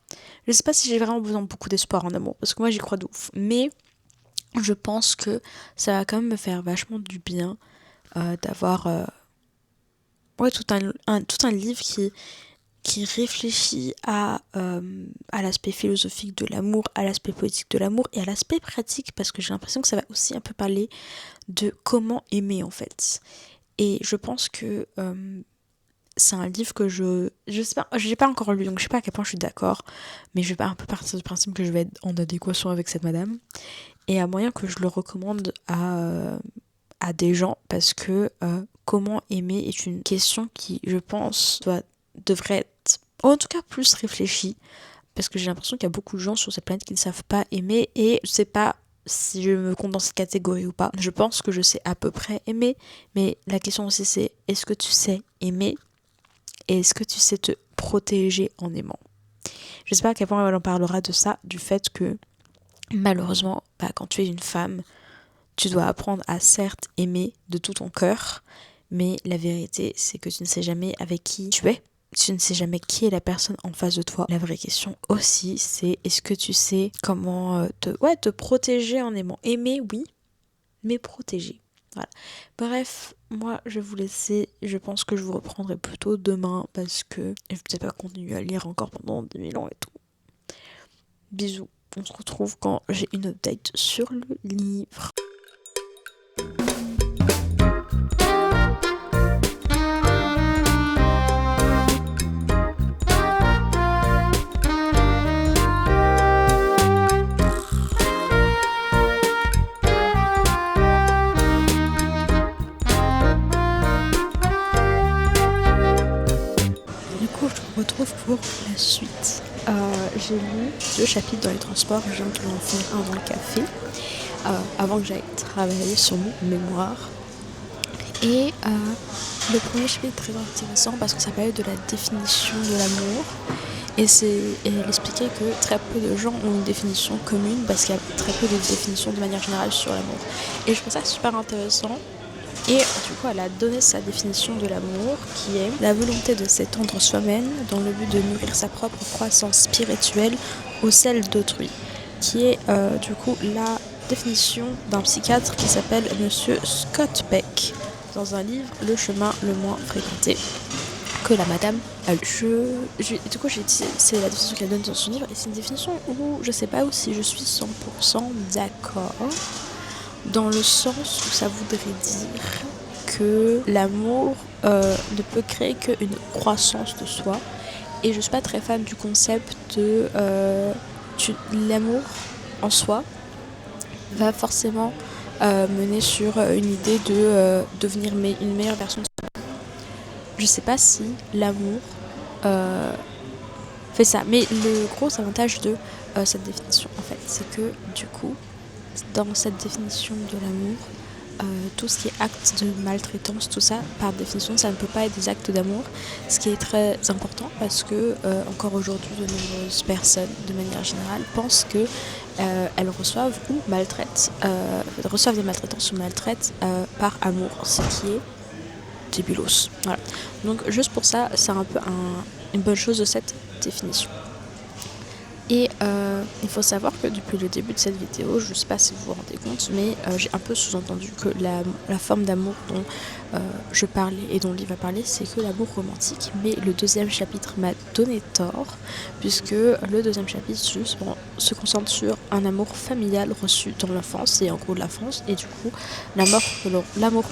je sais pas si j'ai vraiment besoin de beaucoup d'espoir en amour, parce que moi j'y crois de ouf, mais je pense que ça va quand même me faire vachement du bien d'avoir tout un livre qui réfléchit à l'aspect philosophique de l'amour, à l'aspect politique de l'amour et à l'aspect pratique, parce que j'ai l'impression que ça va aussi un peu parler de comment aimer en fait. Et je pense que c'est un livre que je sais pas, j'ai pas encore lu, donc je sais pas à quel point je suis d'accord, mais je vais pas un peu partir du principe que je vais être en adéquation avec cette madame. Et à moyen que je le recommande à des gens, parce que comment aimer est une question qui, je pense, devrait être en tout cas plus réfléchie, parce que j'ai l'impression qu'il y a beaucoup de gens sur cette planète qui ne savent pas aimer, et je sais pas si je me compte dans cette catégorie ou pas. Je pense que je sais à peu près aimer, mais la question aussi c'est, est-ce que tu sais aimer et est-ce que tu sais te protéger en aimant? Je sais pas à quel point elle en parlera de ça, du fait que malheureusement, quand tu es une femme, tu dois apprendre à certes aimer de tout ton cœur, mais la vérité c'est que tu ne sais jamais avec qui tu es. Tu ne sais jamais qui est la personne en face de toi. La vraie question aussi, c'est est-ce que tu sais comment te protéger en aimant. Aimer, oui, mais protéger. Voilà. Bref, moi, je vais vous laisser. Je pense que je vous reprendrai plutôt demain parce que je vais peut-être pas continuer à lire encore pendant 10 000 ans et tout. Bisous. On se retrouve quand j'ai une update sur le livre. Retrouve pour la suite. J'ai lu 2 chapitres dans les transports, je viens de en finir un dans le café, avant que j'aille travailler sur mon mémoire. Et le premier chapitre est très intéressant parce que ça parlait de la définition de l'amour. Et elle expliquait que très peu de gens ont une définition commune parce qu'il y a très peu de définitions de manière générale sur l'amour. Et je trouve ça super intéressant. Et du coup, elle a donné sa définition de l'amour, qui est la volonté de s'étendre soi-même dans le but de nourrir sa propre croissance spirituelle ou celle d'autrui, qui est du coup la définition d'un psychiatre qui s'appelle Monsieur Scott Peck. dans un livre Le chemin le moins fréquenté que la madame a lu. Du coup, j'ai dit, c'est la définition qu'elle donne dans son livre, et c'est une définition où je sais pas où si je suis 100% d'accord, dans le sens où ça voudrait dire que l'amour ne peut créer qu'une croissance de soi. Et je suis pas très fan du concept de l'amour en soi va forcément mener sur une idée de devenir une meilleure version de soi. Je sais pas si l'amour fait ça, mais le gros avantage de cette définition en fait, c'est que du coup dans cette définition de l'amour, tout ce qui est acte de maltraitance, tout ça, par définition, ça ne peut pas être des actes d'amour, ce qui est très important parce que encore aujourd'hui, de nombreuses personnes, de manière générale, pensent que elles reçoivent ou maltraitent, reçoivent des maltraitances ou maltraitent par amour, ce qui est débilos. Voilà. Donc juste pour ça, c'est un peu une bonne chose de cette définition. Et il faut savoir que depuis le début de cette vidéo, je ne sais pas si vous vous rendez compte, mais j'ai un peu sous-entendu que la forme d'amour dont je parlais et dont le livre va parler, c'est que l'amour romantique. Mais le deuxième chapitre m'a donné tort, puisque le deuxième chapitre justement se concentre sur un amour familial reçu dans l'enfance, et en gros de l'enfance, et du coup l'amour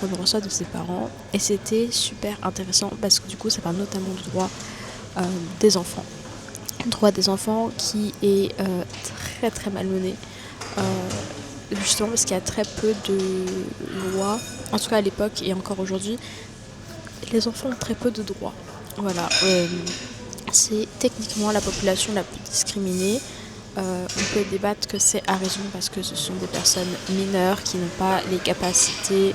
que l'on reçoit de ses parents. Et c'était super intéressant parce que du coup ça parle notamment du droit des enfants. Droit des enfants qui est très très malmené, justement parce qu'il y a très peu de lois, en tout cas à l'époque et encore aujourd'hui, les enfants ont très peu de droits. Voilà, c'est techniquement la population la plus discriminée. On peut débattre que c'est à raison parce que ce sont des personnes mineures qui n'ont pas les capacités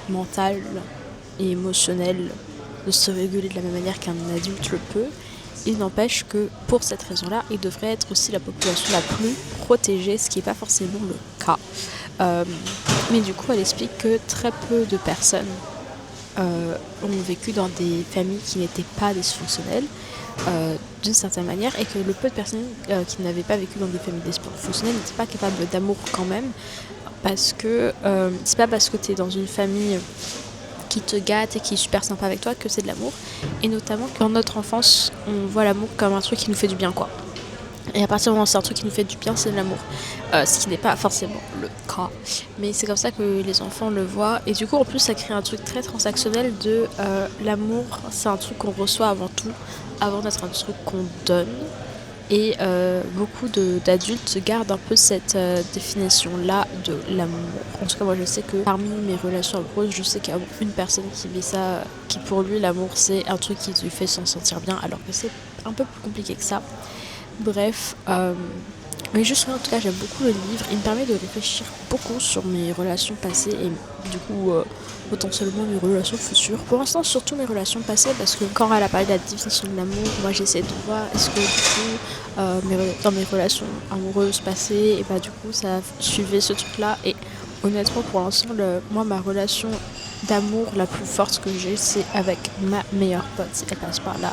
mentales et émotionnelles de se réguler de la même manière qu'un adulte le peut. Il n'empêche que pour cette raison-là, il devrait être aussi la population la plus protégée, ce qui n'est pas forcément le cas. Mais du coup, elle explique que très peu de personnes ont vécu dans des familles qui n'étaient pas dysfonctionnelles, d'une certaine manière, et que le peu de personnes qui n'avaient pas vécu dans des familles dysfonctionnelles n'étaient pas capables d'amour quand même, parce que c'est pas parce que tu es dans une famille qui te gâte et qui est super sympa avec toi que c'est de l'amour, et notamment que dans notre enfance on voit l'amour comme un truc qui nous fait du bien quoi, et à partir du moment où c'est un truc qui nous fait du bien, c'est de l'amour, ce qui n'est pas forcément le cas, mais c'est comme ça que les enfants le voient. Et du coup en plus ça crée un truc très transactionnel de l'amour, c'est un truc qu'on reçoit avant tout, avant d'être un truc qu'on donne. Et beaucoup d'adultes gardent un peu cette définition-là de l'amour. En tout cas, moi, je sais que parmi mes relations amoureuses, je sais qu'il y a une personne qui met ça, qui pour lui, l'amour, c'est un truc qui lui fait s'en sentir bien, alors que c'est un peu plus compliqué que ça. Bref, mais juste en tout cas, j'aime beaucoup le livre. Il me permet de réfléchir beaucoup sur mes relations passées et du coup, potentiellement mes relations futures. Pour l'instant, surtout mes relations passées, parce que quand elle a parlé de la définition de l'amour, moi j'essaie de voir est-ce que du coup, dans mes relations amoureuses passées, et bah du coup ça suivait ce truc-là. Et honnêtement, pour l'instant, moi ma relation d'amour la plus forte que j'ai, c'est avec ma meilleure pote. Elle passe par là.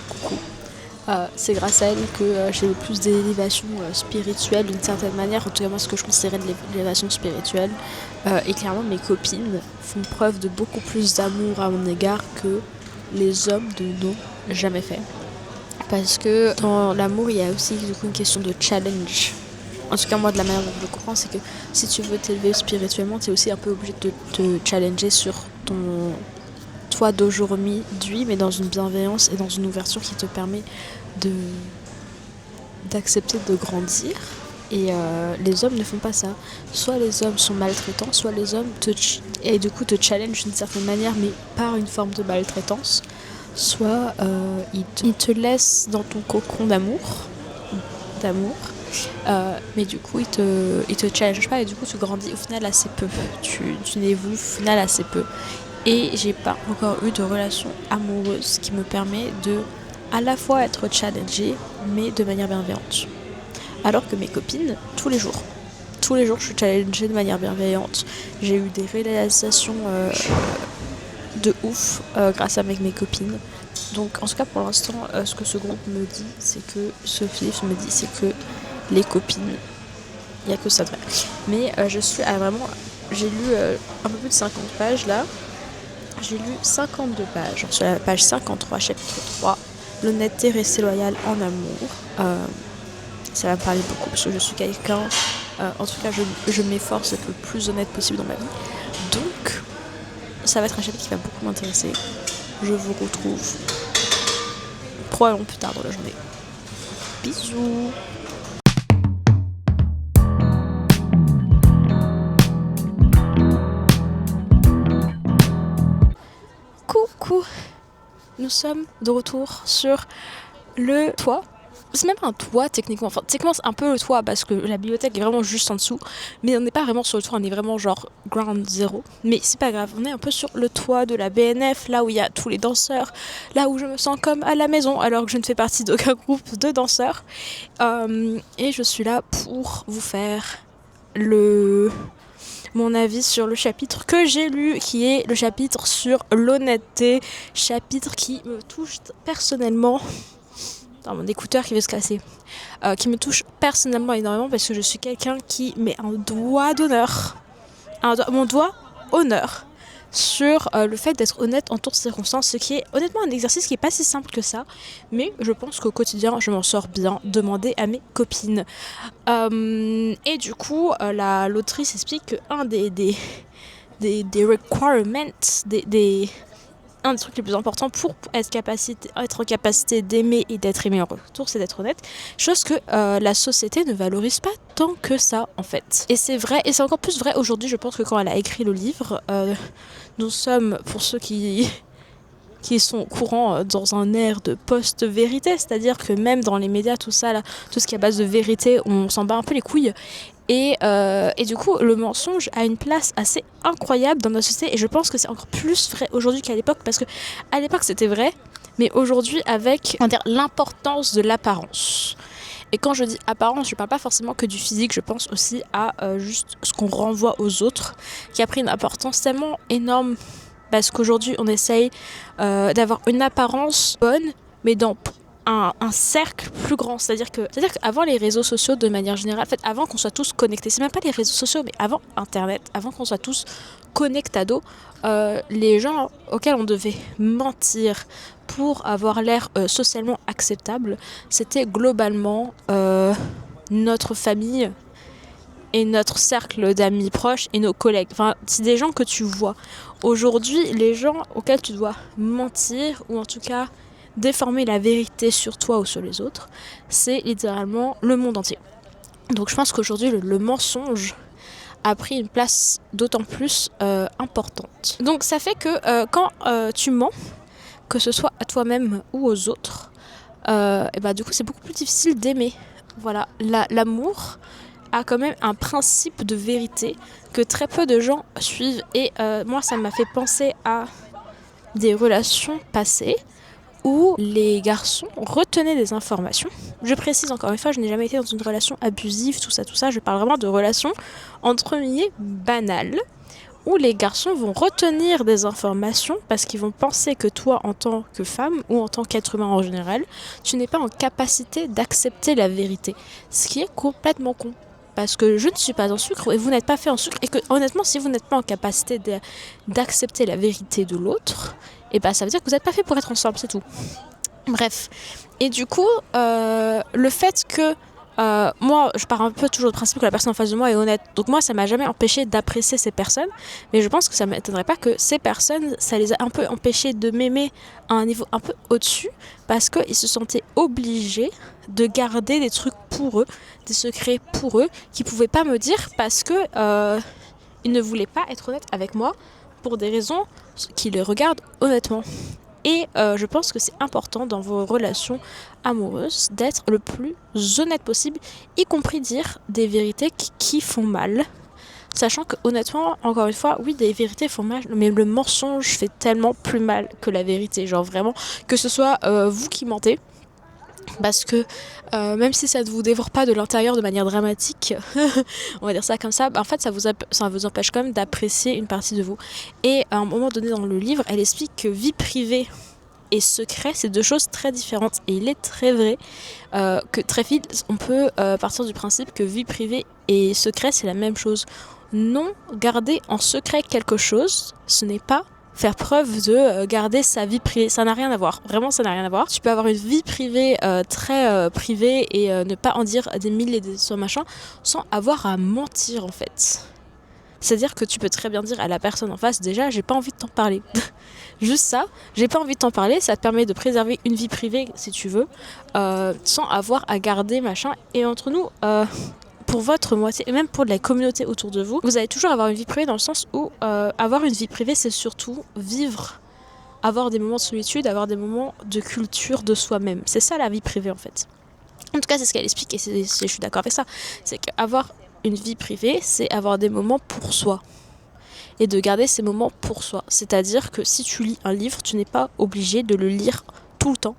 Coucou. C'est grâce à elle que j'ai le plus d'élévation spirituelle d'une certaine manière, en tout cas moi ce que je considérais de l'élévation spirituelle, et clairement mes copines font preuve de beaucoup plus d'amour à mon égard que les hommes de n'ont jamais fait, parce que dans l'amour il y a aussi du coup une question de challenge. En tout cas moi de la manière dont je le comprends, c'est que si tu veux t'élever spirituellement, tu es aussi un peu obligé de te challenger sur ton toi d'aujourd'hui, mais dans une bienveillance et dans une ouverture qui te permet d'accepter de grandir. Et les hommes ne font pas ça. Soit les hommes sont maltraitants, soit les hommes et du coup te challenge d'une certaine manière, mais par une forme de maltraitance. Soit ils te laissent dans ton cocon d'amour, mais du coup ils te challenge pas, et du coup tu grandis au final assez peu. Tu n'évolues au final assez peu. Et j'ai pas encore eu de relation amoureuse qui me permet de à la fois être challengée, mais de manière bienveillante. Alors que mes copines, tous les jours, je suis challengée de manière bienveillante. J'ai eu des réalisations de ouf grâce à mes copines. Donc en tout cas pour l'instant, ce que ce groupe me dit, c'est que ce livre me dit, c'est que les copines, il n'y a que ça de vrai. Mais je suis vraiment j'ai lu un peu plus de 50 pages là. J'ai lu 52 pages. Sur la page 53, chapitre 3, l'honnêteté rester loyale en amour. Ça va me parler beaucoup parce que je suis quelqu'un, en tout cas je m'efforce d'être le plus honnête possible dans ma vie. Donc ça va être un chapitre qui va beaucoup m'intéresser. Je vous retrouve probablement plus tard dans la journée. Bisous. Coucou. Nous sommes de retour sur le toit. C'est même pas un toit techniquement, enfin techniquement c'est un peu le toit parce que la bibliothèque est vraiment juste en dessous, mais on n'est pas vraiment sur le toit, on est vraiment genre ground zero, mais c'est pas grave, on est un peu sur le toit de la BNF, là où il y a tous les danseurs, là où je me sens comme à la maison alors que je ne fais partie d'aucun groupe de danseurs, et je suis là pour vous faire mon avis sur le chapitre que j'ai lu, qui est le chapitre sur l'honnêteté, chapitre qui me touche personnellement. Dans mon écouteur qui veut se casser, qui me touche personnellement énormément parce que je suis quelqu'un qui met un doigt d'honneur, mon doigt honneur sur le fait d'être honnête en toutes circonstances, ce qui est honnêtement un exercice qui est pas si simple que ça, mais je pense qu'au quotidien je m'en sors bien. Demandez à mes copines. Et du coup l'autrice explique que un des requirements, un des trucs les plus importants pour être en capacité d'aimer et d'être aimé en retour, c'est d'être honnête. Chose que la société ne valorise pas tant que ça, en fait. Et c'est vrai, et c'est encore plus vrai aujourd'hui, je pense, que quand elle a écrit le livre. Nous sommes, pour ceux qui sont au courant, dans un air de post-vérité, c'est-à-dire que même dans les médias, tout ça, là, tout ce qui est à base de vérité, on s'en bat un peu les couilles. Et du coup, le mensonge a une place assez incroyable dans notre société. Et je pense que c'est encore plus vrai aujourd'hui qu'à l'époque. Parce que à l'époque, c'était vrai. Mais aujourd'hui, avec l'importance de l'apparence. Et quand je dis apparence, je parle pas forcément que du physique. Je pense aussi à juste ce qu'on renvoie aux autres. Qui a pris une importance tellement énorme. Parce qu'aujourd'hui, on essaye d'avoir une apparence bonne. Mais dans un cercle plus grand, c'est-à-dire qu'avant les réseaux sociaux de manière générale, en fait avant qu'on soit tous connectés, c'est même pas les réseaux sociaux mais avant internet, avant qu'on soit tous connectados, les gens auxquels on devait mentir pour avoir l'air socialement acceptable, c'était globalement notre famille et notre cercle d'amis proches et nos collègues, enfin c'est des gens que tu vois. Aujourd'hui les gens auxquels tu dois mentir, ou en tout cas déformer la vérité sur toi ou sur les autres, c'est littéralement le monde entier. Donc je pense qu'aujourd'hui le mensonge a pris une place d'autant plus importante. Donc ça fait que quand tu mens, que ce soit à toi-même ou aux autres, et bah, du coup c'est beaucoup plus difficile d'aimer. Voilà, l'amour a quand même un principe de vérité que très peu de gens suivent. Et moi ça m'a fait penser à des relations passées où les garçons retenaient des informations. Je précise encore une fois, je n'ai jamais été dans une relation abusive, tout ça. Je parle vraiment de relations entre guillemets banales, où les garçons vont retenir des informations parce qu'ils vont penser que toi, en tant que femme ou en tant qu'être humain en général, tu n'es pas en capacité d'accepter la vérité. Ce qui est complètement con. Parce que je ne suis pas en sucre et vous n'êtes pas fait en sucre. Et que honnêtement, si vous n'êtes pas en capacité d'accepter la vérité de l'autre, et bah ça veut dire que vous n'êtes pas fait pour être ensemble, c'est tout. Bref. Et du coup, le fait que moi, je pars un peu toujours du principe que la personne en face de moi est honnête. Donc moi, ça m'a jamais empêché d'apprécier ces personnes. Mais je pense que ça ne m'étonnerait pas que ces personnes, ça les a un peu empêchés de m'aimer à un niveau un peu au-dessus. Parce qu'ils se sentaient obligés de garder des trucs pour eux, des secrets pour eux, qu'ils ne pouvaient pas me dire parce que ils ne voulaient pas être honnêtes avec moi pour des raisons qui les regardent honnêtement. Et je pense que c'est important dans vos relations amoureuses d'être le plus honnête possible, y compris dire des vérités qui font mal. Sachant que honnêtement, encore une fois, oui, des vérités font mal, mais le mensonge fait tellement plus mal que la vérité. Genre vraiment, que ce soit vous qui mentez, parce que même si ça ne vous dévore pas de l'intérieur de manière dramatique, on va dire ça comme ça, bah en fait ça vous empêche quand même d'apprécier une partie de vous. Et à un moment donné dans le livre, elle explique que vie privée et secret, c'est deux choses très différentes. Et il est très vrai que très vite, on peut partir du principe que vie privée et secret, c'est la même chose. Non, garder en secret quelque chose, ce n'est pas faire preuve de garder sa vie privée. Ça n'a rien à voir. Vraiment, ça n'a rien à voir. Tu peux avoir une vie privée très privée et ne pas en dire des mille et des cent machins sans avoir à mentir, en fait. C'est-à-dire que tu peux très bien dire à la personne en face, déjà, j'ai pas envie de t'en parler. Juste ça, j'ai pas envie de t'en parler, ça te permet de préserver une vie privée, si tu veux, sans avoir à garder, machin. Et entre nous, pour votre moitié, et même pour la communauté autour de vous, vous allez toujours avoir une vie privée dans le sens où avoir une vie privée, c'est surtout vivre, avoir des moments de solitude, avoir des moments de culture de soi-même. C'est ça la vie privée, en fait. En tout cas, c'est ce qu'elle explique et je suis d'accord avec ça. C'est qu'avoir une vie privée, c'est avoir des moments pour soi. Et de garder ces moments pour soi. C'est-à-dire que si tu lis un livre, tu n'es pas obligé de le lire tout le temps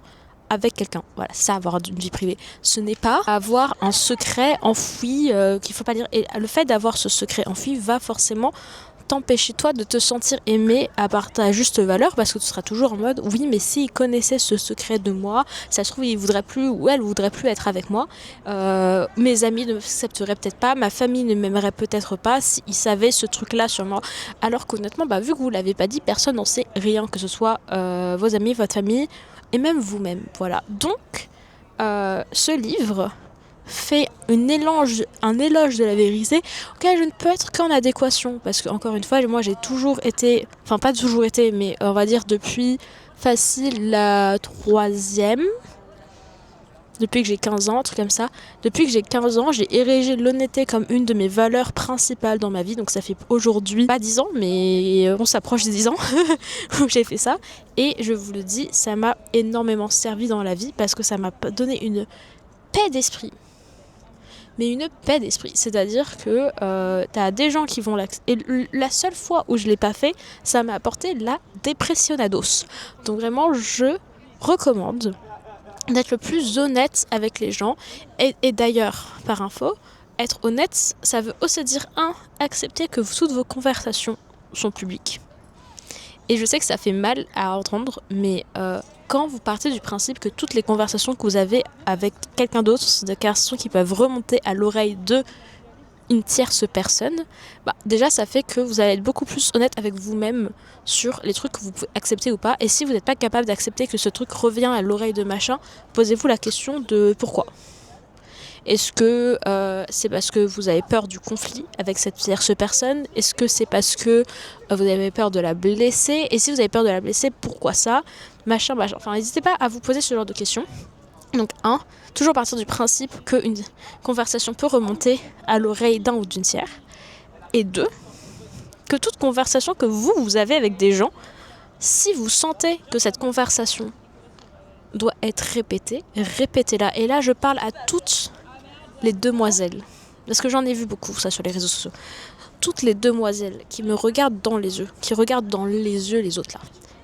avec quelqu'un. Voilà, c'est avoir une vie privée. Ce n'est pas avoir un secret enfoui qu'il faut pas lire. Et le fait d'avoir ce secret enfoui va forcément t'empêcher toi de te sentir aimé à part ta juste valeur, parce que tu seras toujours en mode oui, mais s'il connaissait ce secret de moi, ça se trouve il voudrait plus ou elle voudrait plus être avec moi, mes amis ne m'accepteraient peut-être pas, ma famille ne m'aimerait peut-être pas s'ils savaient ce truc là sur moi, alors qu'honnêtement vu que vous l'avez pas dit, personne n'en sait rien, que ce soit vos amis, votre famille et même vous-même. Voilà, donc ce livre fait un éloge de la vérité auquel je ne peux être qu'en adéquation, parce que encore une fois, moi j'ai toujours été, enfin pas toujours été, mais on va dire depuis facile la troisième, depuis que j'ai 15 ans, un truc comme ça. Depuis que j'ai 15 ans, j'ai érigé l'honnêteté comme une de mes valeurs principales dans ma vie. Donc ça fait aujourd'hui, pas 10 ans, mais on s'approche des 10 ans où j'ai fait ça. Et je vous le dis, ça m'a énormément servi dans la vie parce que ça m'a donné une paix d'esprit. Mais une paix d'esprit, c'est-à-dire que t'as des gens qui vont et la seule fois où je l'ai pas fait, ça m'a apporté la dépressionados. Donc vraiment, je recommande d'être le plus honnête avec les gens. Et d'ailleurs, par info, être honnête, ça veut aussi dire accepter que toutes vos conversations sont publiques. Et je sais que ça fait mal à entendre, mais quand vous partez du principe que toutes les conversations que vous avez avec quelqu'un d'autre, c'est des conversations qui peuvent remonter à l'oreille de une tierce personne, déjà ça fait que vous allez être beaucoup plus honnête avec vous-même sur les trucs que vous pouvez accepter ou pas. Et si vous n'êtes pas capable d'accepter que ce truc revient à l'oreille de machin, posez-vous la question de pourquoi. Est-ce que c'est parce que vous avez peur du conflit avec cette tierce personne? Est-ce que c'est parce que vous avez peur de la blesser? Et si vous avez peur de la blesser, pourquoi ça? Machin. Enfin, n'hésitez pas à vous poser ce genre de questions. Donc toujours partir du principe qu'une conversation peut remonter à l'oreille d'un ou d'une tiers. Et 2, que toute conversation que vous avez avec des gens, si vous sentez que cette conversation doit être répétée, répétez-la. Et là, je parle à toutes les demoiselles, parce que j'en ai vu beaucoup ça sur les réseaux sociaux. Toutes les demoiselles qui me regardent dans les yeux, qui regardent dans les yeux les autres là,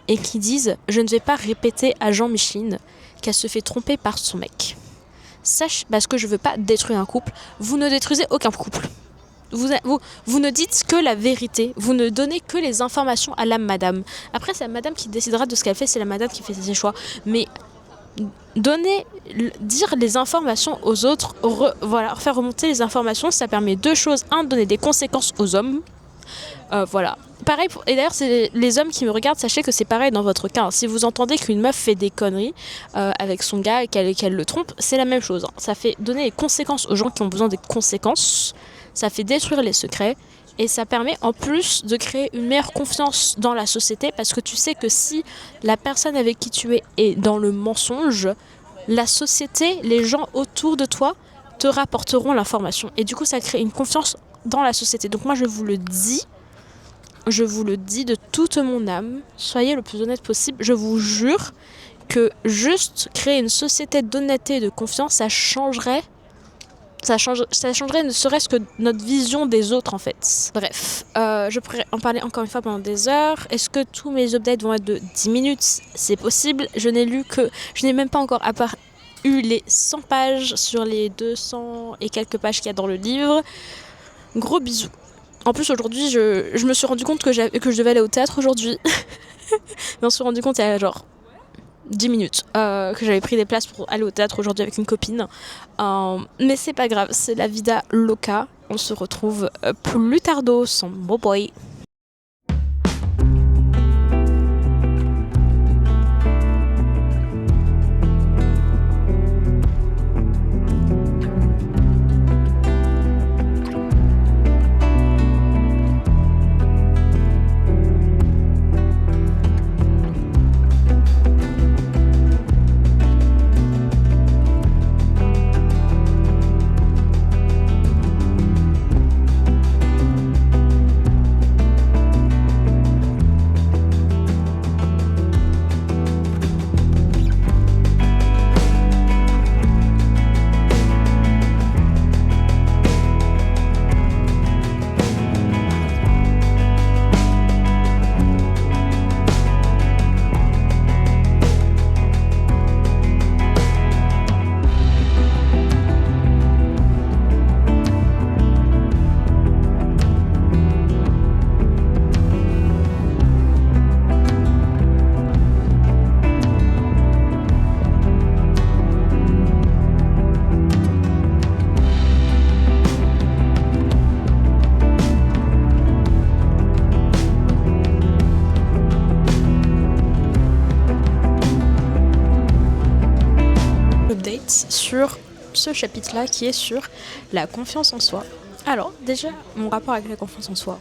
et qui disent « Je ne vais pas répéter à Jean-Micheline qu'elle se fait tromper par son mec. » Sache, parce que je veux pas détruire un couple. Vous ne détruisez aucun couple. Vous ne dites que la vérité. Vous ne donnez que les informations à la madame. Après, c'est la madame qui décidera de ce qu'elle fait. C'est la madame qui fait ses choix. Mais dire les informations aux autres, faire remonter les informations, ça permet 2 choses. 1, donner des conséquences aux hommes. Voilà. Pareil, et d'ailleurs, c'est les hommes qui me regardent, sachez que c'est pareil dans votre cas. Si vous entendez qu'une meuf fait des conneries avec son gars et qu'elle le trompe, c'est la même chose. Ça fait donner des conséquences aux gens qui ont besoin des conséquences. Ça fait détruire les secrets. Et ça permet en plus de créer une meilleure confiance dans la société, parce que tu sais que si la personne avec qui tu es est dans le mensonge, la société, les gens autour de toi te rapporteront l'information. Et du coup, ça crée une confiance dans la société. Donc moi, je vous le dis de toute mon âme, soyez le plus honnête possible. Je vous jure que juste créer une société d'honnêteté et de confiance, ça changerait ne serait-ce que notre vision des autres en fait. Bref, je pourrais en parler encore une fois pendant des heures. Est-ce que tous mes updates vont être de 10 minutes? C'est possible. Je n'ai même pas encore eu les 100 pages sur les 200 et quelques pages qu'il y a dans le livre. Gros bisous. En plus aujourd'hui, je me suis rendu compte que je devais aller au théâtre aujourd'hui. Mais on s'est rendu compte il y a genre 10 minutes que j'avais pris des places pour aller au théâtre aujourd'hui avec une copine. Mais c'est pas grave, c'est la vida loca. On se retrouve plus tardos, son beau boy. Sur ce chapitre-là qui est sur la confiance en soi. Alors déjà, mon rapport avec la confiance en soi,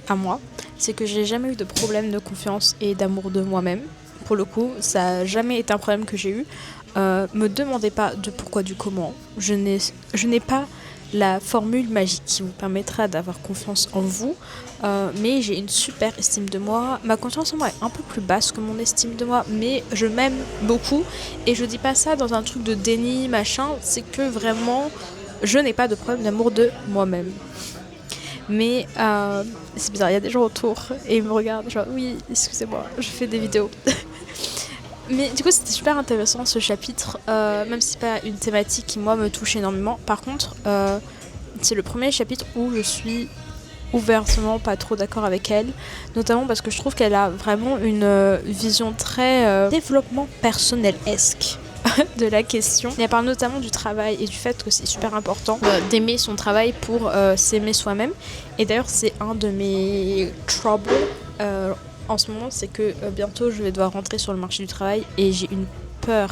à moi, c'est que j'ai jamais eu de problème de confiance et d'amour de moi-même. Pour le coup, ça n'a jamais été un problème que j'ai eu. Me demandez pas de pourquoi du comment. Je n'ai pas la formule magique qui vous permettra d'avoir confiance en vous, mais j'ai une super estime de moi. Ma confiance en moi est un peu plus basse que mon estime de moi, mais je m'aime beaucoup et je dis pas ça dans un truc de déni machin, c'est que vraiment je n'ai pas de problème d'amour de moi-même. Mais c'est bizarre, il y a des gens autour et ils me regardent genre oui, excusez-moi, je fais des vidéos. Mais du coup c'était super intéressant ce chapitre, même si c'est pas une thématique qui moi me touche énormément. Par contre c'est le premier chapitre où je suis ouvertement pas trop d'accord avec elle, notamment parce que je trouve qu'elle a vraiment une vision très développement personnel-esque de la question. Elle parle notamment du travail et du fait que c'est super important d'aimer son travail pour s'aimer soi-même. Et d'ailleurs c'est un de mes troubles en ce moment, c'est que bientôt je vais devoir rentrer sur le marché du travail et j'ai une peur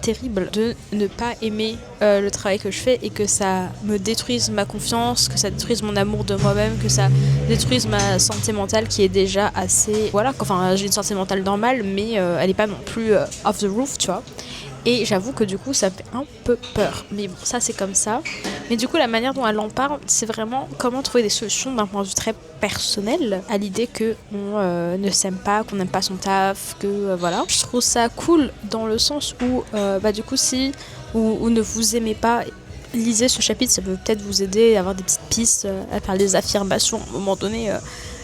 terrible de ne pas aimer le travail que je fais et que ça me détruise ma confiance, que ça détruise mon amour de moi-même, que ça détruise ma santé mentale qui est déjà assez... Voilà, enfin j'ai une santé mentale normale mais elle n'est pas non plus off the roof, tu vois. Et j'avoue que du coup ça me fait un peu peur. Mais bon, ça c'est comme ça. Mais du coup la manière dont elle en parle, c'est vraiment comment trouver des solutions d'un point de vue très personnel à l'idée qu'on ne s'aime pas, qu'on n'aime pas son taf, que voilà. Je trouve ça cool dans le sens où du coup si ou ne vous aimez pas, lisez ce chapitre, ça peut peut-être vous aider à avoir des petites pistes, à faire des affirmations à un moment donné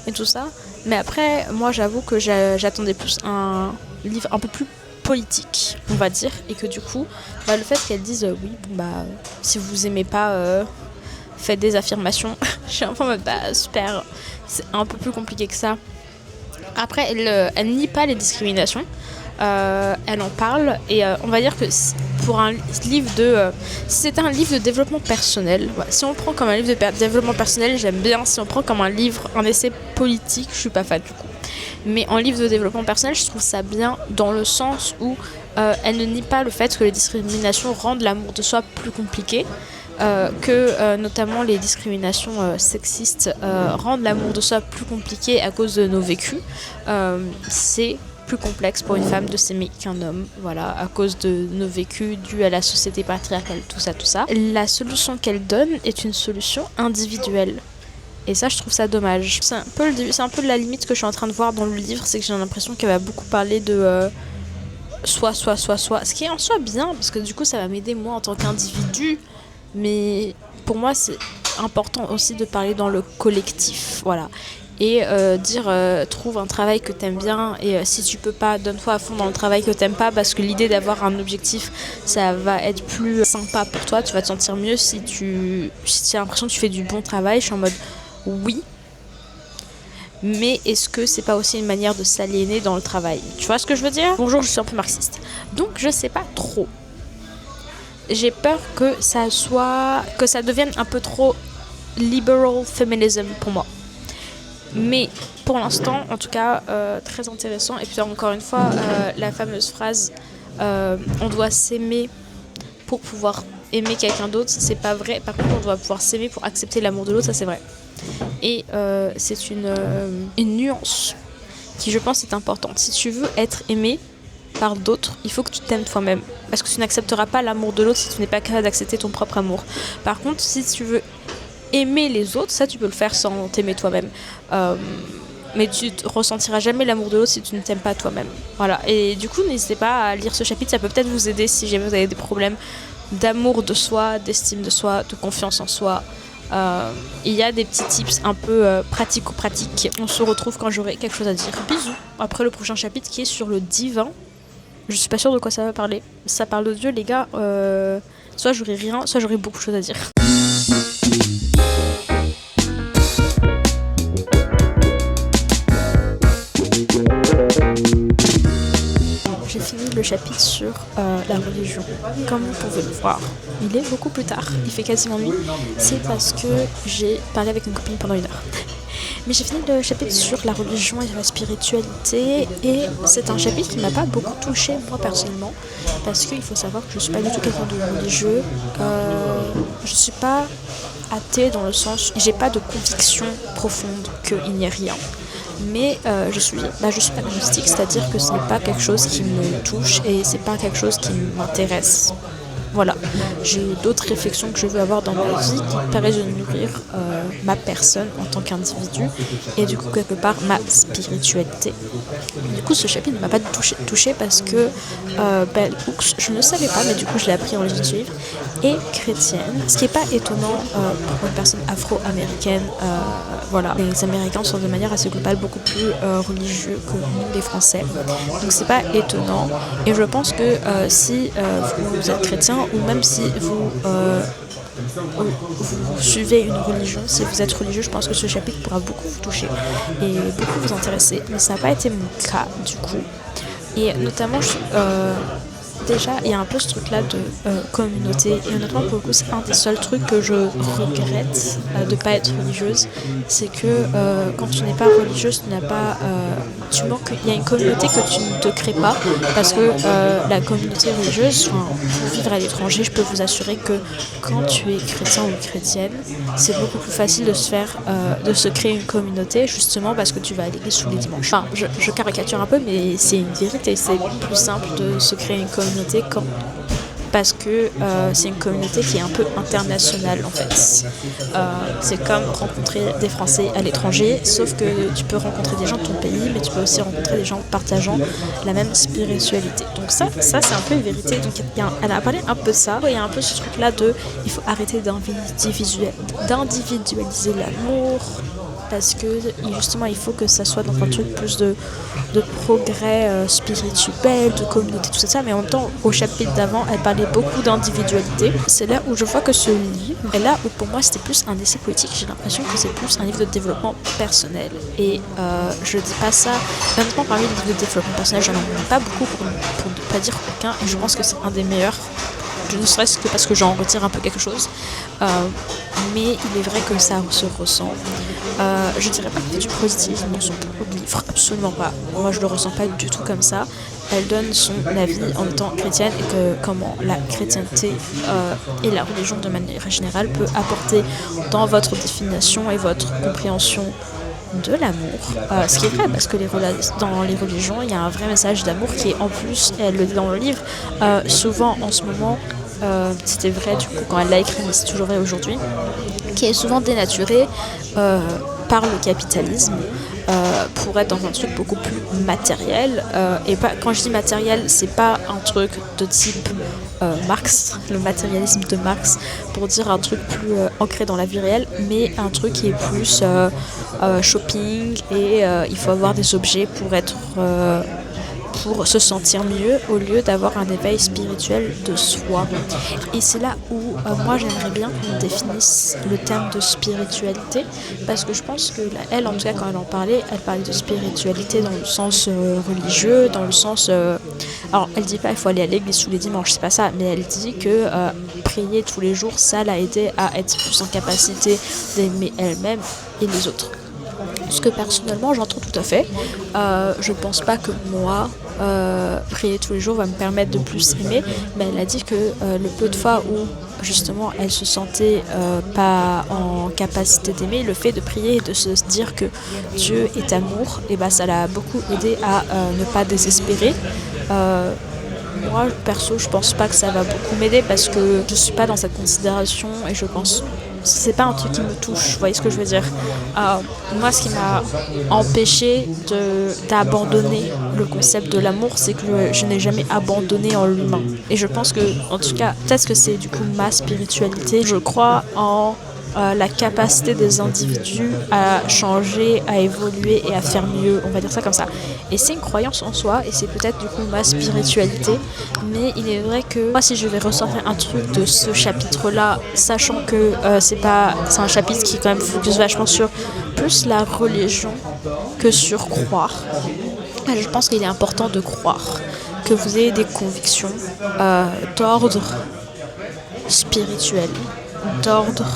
et tout ça. Mais après, moi j'avoue que j'attendais plus un livre un peu plus politique, on va dire, et que du coup le fait qu'elle dise oui si vous aimez pas faites des affirmations, je suis un peu en mode super, c'est un peu plus compliqué que ça. Après elle nie pas les discriminations, elle en parle et on va dire que pour un livre si c'était un livre de développement personnel, si on le prend comme un livre de développement personnel j'aime bien, si on prend comme un essai politique je suis pas fan du coup. Mais en livre de développement personnel, je trouve ça bien dans le sens où elle ne nie pas le fait que les discriminations rendent l'amour de soi plus compliqué, que notamment les discriminations sexistes rendent l'amour de soi plus compliqué à cause de nos vécus. C'est plus complexe pour une femme de s'aimer qu'un homme, voilà, à cause de nos vécus dus à la société patriarcale, tout ça. La solution qu'elle donne est une solution individuelle. Et ça, je trouve ça dommage. C'est un peu la limite que je suis en train de voir dans le livre, c'est que j'ai l'impression qu'elle va beaucoup parler de soit. Ce qui est en soi bien, parce que du coup, ça va m'aider moi en tant qu'individu. Mais pour moi, c'est important aussi de parler dans le collectif, voilà. Et trouve un travail que t'aimes bien et si tu peux pas, donne-toi à fond dans le travail que t'aimes pas, parce que l'idée d'avoir un objectif, ça va être plus sympa pour toi, tu vas te sentir mieux si tu as l'impression que tu fais du bon travail. Je suis en mode oui, mais est-ce que c'est pas aussi une manière de s'aliéner dans le travail? Tu vois ce que je veux dire? Bonjour, je suis un peu marxiste. Donc je sais pas trop. J'ai peur que ça devienne un peu trop liberal feminism pour moi. Mais pour l'instant, en tout cas, très intéressant. Et puis encore une fois, la fameuse phrase on doit s'aimer pour pouvoir aimer quelqu'un d'autre, c'est pas vrai. Par contre, on doit pouvoir s'aimer pour accepter l'amour de l'autre, ça c'est vrai. Et c'est une nuance qui, je pense, est importante. Si tu veux être aimé par d'autres, il faut que tu t'aimes toi-même. Parce que tu n'accepteras pas l'amour de l'autre si tu n'es pas capable d'accepter ton propre amour. Par contre, si tu veux aimer les autres, ça tu peux le faire sans t'aimer toi-même. Mais tu ne ressentiras jamais l'amour de l'autre si tu ne t'aimes pas toi-même. Voilà. Et du coup, n'hésitez pas à lire ce chapitre, ça peut peut-être vous aider si jamais vous avez des problèmes d'amour de soi, d'estime de soi, de confiance en soi. Il y a des petits tips un peu pratico-pratiques. On se retrouve quand j'aurai quelque chose à dire. Bisous. Après le prochain chapitre qui est sur le divin. Je suis pas sûre de quoi ça va parler. Ça parle de Dieu, les gars. Soit j'aurai rien, soit j'aurai beaucoup de choses à dire. J'ai fini le chapitre sur la religion. Comme vous pouvez le voir, il est beaucoup plus tard. Il fait quasiment nuit. C'est parce que j'ai parlé avec une copine pendant 1 heure. Mais j'ai fini le chapitre sur la religion et la spiritualité. Et c'est un chapitre qui m'a pas beaucoup touchée, moi personnellement. Parce qu'il faut savoir que je suis pas du tout quelqu'un de religieux. Je suis pas athée dans le sens... J'ai pas de conviction profonde qu'il n'y ait rien. Mais je suis agnostique, c'est-à-dire que ce n'est pas quelque chose qui me touche et c'est pas quelque chose qui m'intéresse. Voilà, j'ai d'autres réflexions que je veux avoir dans ma vie qui permettent de nourrir ma personne en tant qu'individu et du coup quelque part ma spiritualité. Du coup ce chapitre ne m'a pas touchée parce que Bell Hooks, je ne le savais pas mais du coup je l'ai appris en lisant ce livre, est chrétienne, ce qui n'est pas étonnant pour une personne afro-américaine. Voilà, les Américains sont de manière assez globale beaucoup plus religieux que nous les Français, donc c'est pas étonnant et je pense que si vous êtes chrétien ou même si vous suivez une religion, si vous êtes religieux, je pense que ce chapitre pourra beaucoup vous toucher et beaucoup vous intéresser, mais ça n'a pas été mon cas du coup. Et notamment, déjà, il y a un peu ce truc-là de communauté. Et honnêtement, pour le coup, c'est un des seuls trucs que je regrette de pas être religieuse. C'est que quand tu n'es pas religieuse, tu n'as pas... tu manques... Il y a une communauté que tu ne te crées pas. Parce que la communauté religieuse, pour vivre à l'étranger, je peux vous assurer que quand tu es chrétien ou chrétienne, c'est beaucoup plus facile de se créer une communauté, justement parce que tu vas à l'église tous les dimanches. Enfin, je caricature un peu, mais c'est une vérité. C'est plus simple de se créer une communauté parce que c'est une communauté qui est un peu internationale en fait. C'est comme rencontrer des Français à l'étranger, sauf que tu peux rencontrer des gens de ton pays, mais tu peux aussi rencontrer des gens partageant la même spiritualité. Donc ça c'est un peu une vérité. Donc elle a parlé un peu de ça. Il y a un peu ce truc là de il faut arrêter d'individualiser l'amour, parce que justement il faut que ça soit dans un truc plus de progrès spirituel, de communauté, tout ça, mais en même temps au chapitre d'avant elle parlait beaucoup d'individualité. C'est là où je vois que ce livre est là où pour moi c'était plus un essai politique. J'ai l'impression que c'est plus un livre de développement personnel et je dis pas ça honnêtement, parmi les livres de développement personnel j'en ai pas beaucoup pour ne pas dire aucun, et je pense que c'est un des meilleurs, ne serait-ce que parce que j'en retire un peu quelque chose, mais il est vrai que ça se ressent. Je dirais pas qu'il y a du positivisme dans son livre, absolument pas. Moi je le ressens pas du tout comme ça. Elle donne son avis en étant chrétienne et que comment la chrétienté et la religion de manière générale peut apporter dans votre définition et votre compréhension de l'amour, ce qui est vrai parce que dans les religions il y a un vrai message d'amour qui est en plus, et elle le dit dans le livre, souvent en ce moment, c'était vrai du coup quand elle l'a écrit mais c'est toujours vrai aujourd'hui, qui est souvent dénaturé par le capitalisme pour être dans un truc beaucoup plus matériel, et pas, quand je dis matériel c'est pas un truc de type Marx, le matérialisme de Marx, pour dire un truc plus ancré dans la vie réelle, mais un truc qui est plus shopping et il faut avoir des objets pour être pour se sentir mieux au lieu d'avoir un éveil spirituel de soi. Et c'est là où moi j'aimerais bien qu'on définisse le terme de spiritualité, parce que je pense que elle, en tout cas quand elle parlait de spiritualité dans le sens religieux, dans le sens... alors elle dit pas il faut aller à l'église tous les dimanches, c'est pas ça, mais elle dit que prier tous les jours, ça l'a aidé à être plus en capacité d'aimer elle-même et les autres. Ce que personnellement j'entends tout à fait. Je pense pas que moi, prier tous les jours va me permettre de plus aimer, mais elle a dit que le peu de fois où justement elle se sentait pas en capacité d'aimer, le fait de prier et de se dire que Dieu est amour, et bah ça l'a beaucoup aidé à ne pas désespérer. Moi perso je pense pas que ça va beaucoup m'aider parce que je suis pas dans cette considération et je pense c'est pas un truc qui me touche, vous voyez ce que je veux dire. Moi ce qui m'a empêché d'abandonner le concept de l'amour, c'est que je n'ai jamais abandonné en l'humain, et je pense que en tout cas peut-être que c'est du coup ma spiritualité. Je crois en la capacité des individus à changer, à évoluer et à faire mieux, on va dire ça comme ça. Et c'est une croyance en soi, et c'est peut-être du coup ma spiritualité, mais il est vrai que moi si je vais ressortir un truc de ce chapitre-là, sachant que c'est un chapitre qui quand même focus vachement sur plus la religion que sur croire. Je pense qu'il est important de croire, que vous ayez des convictions d'ordre spirituel, d'ordre.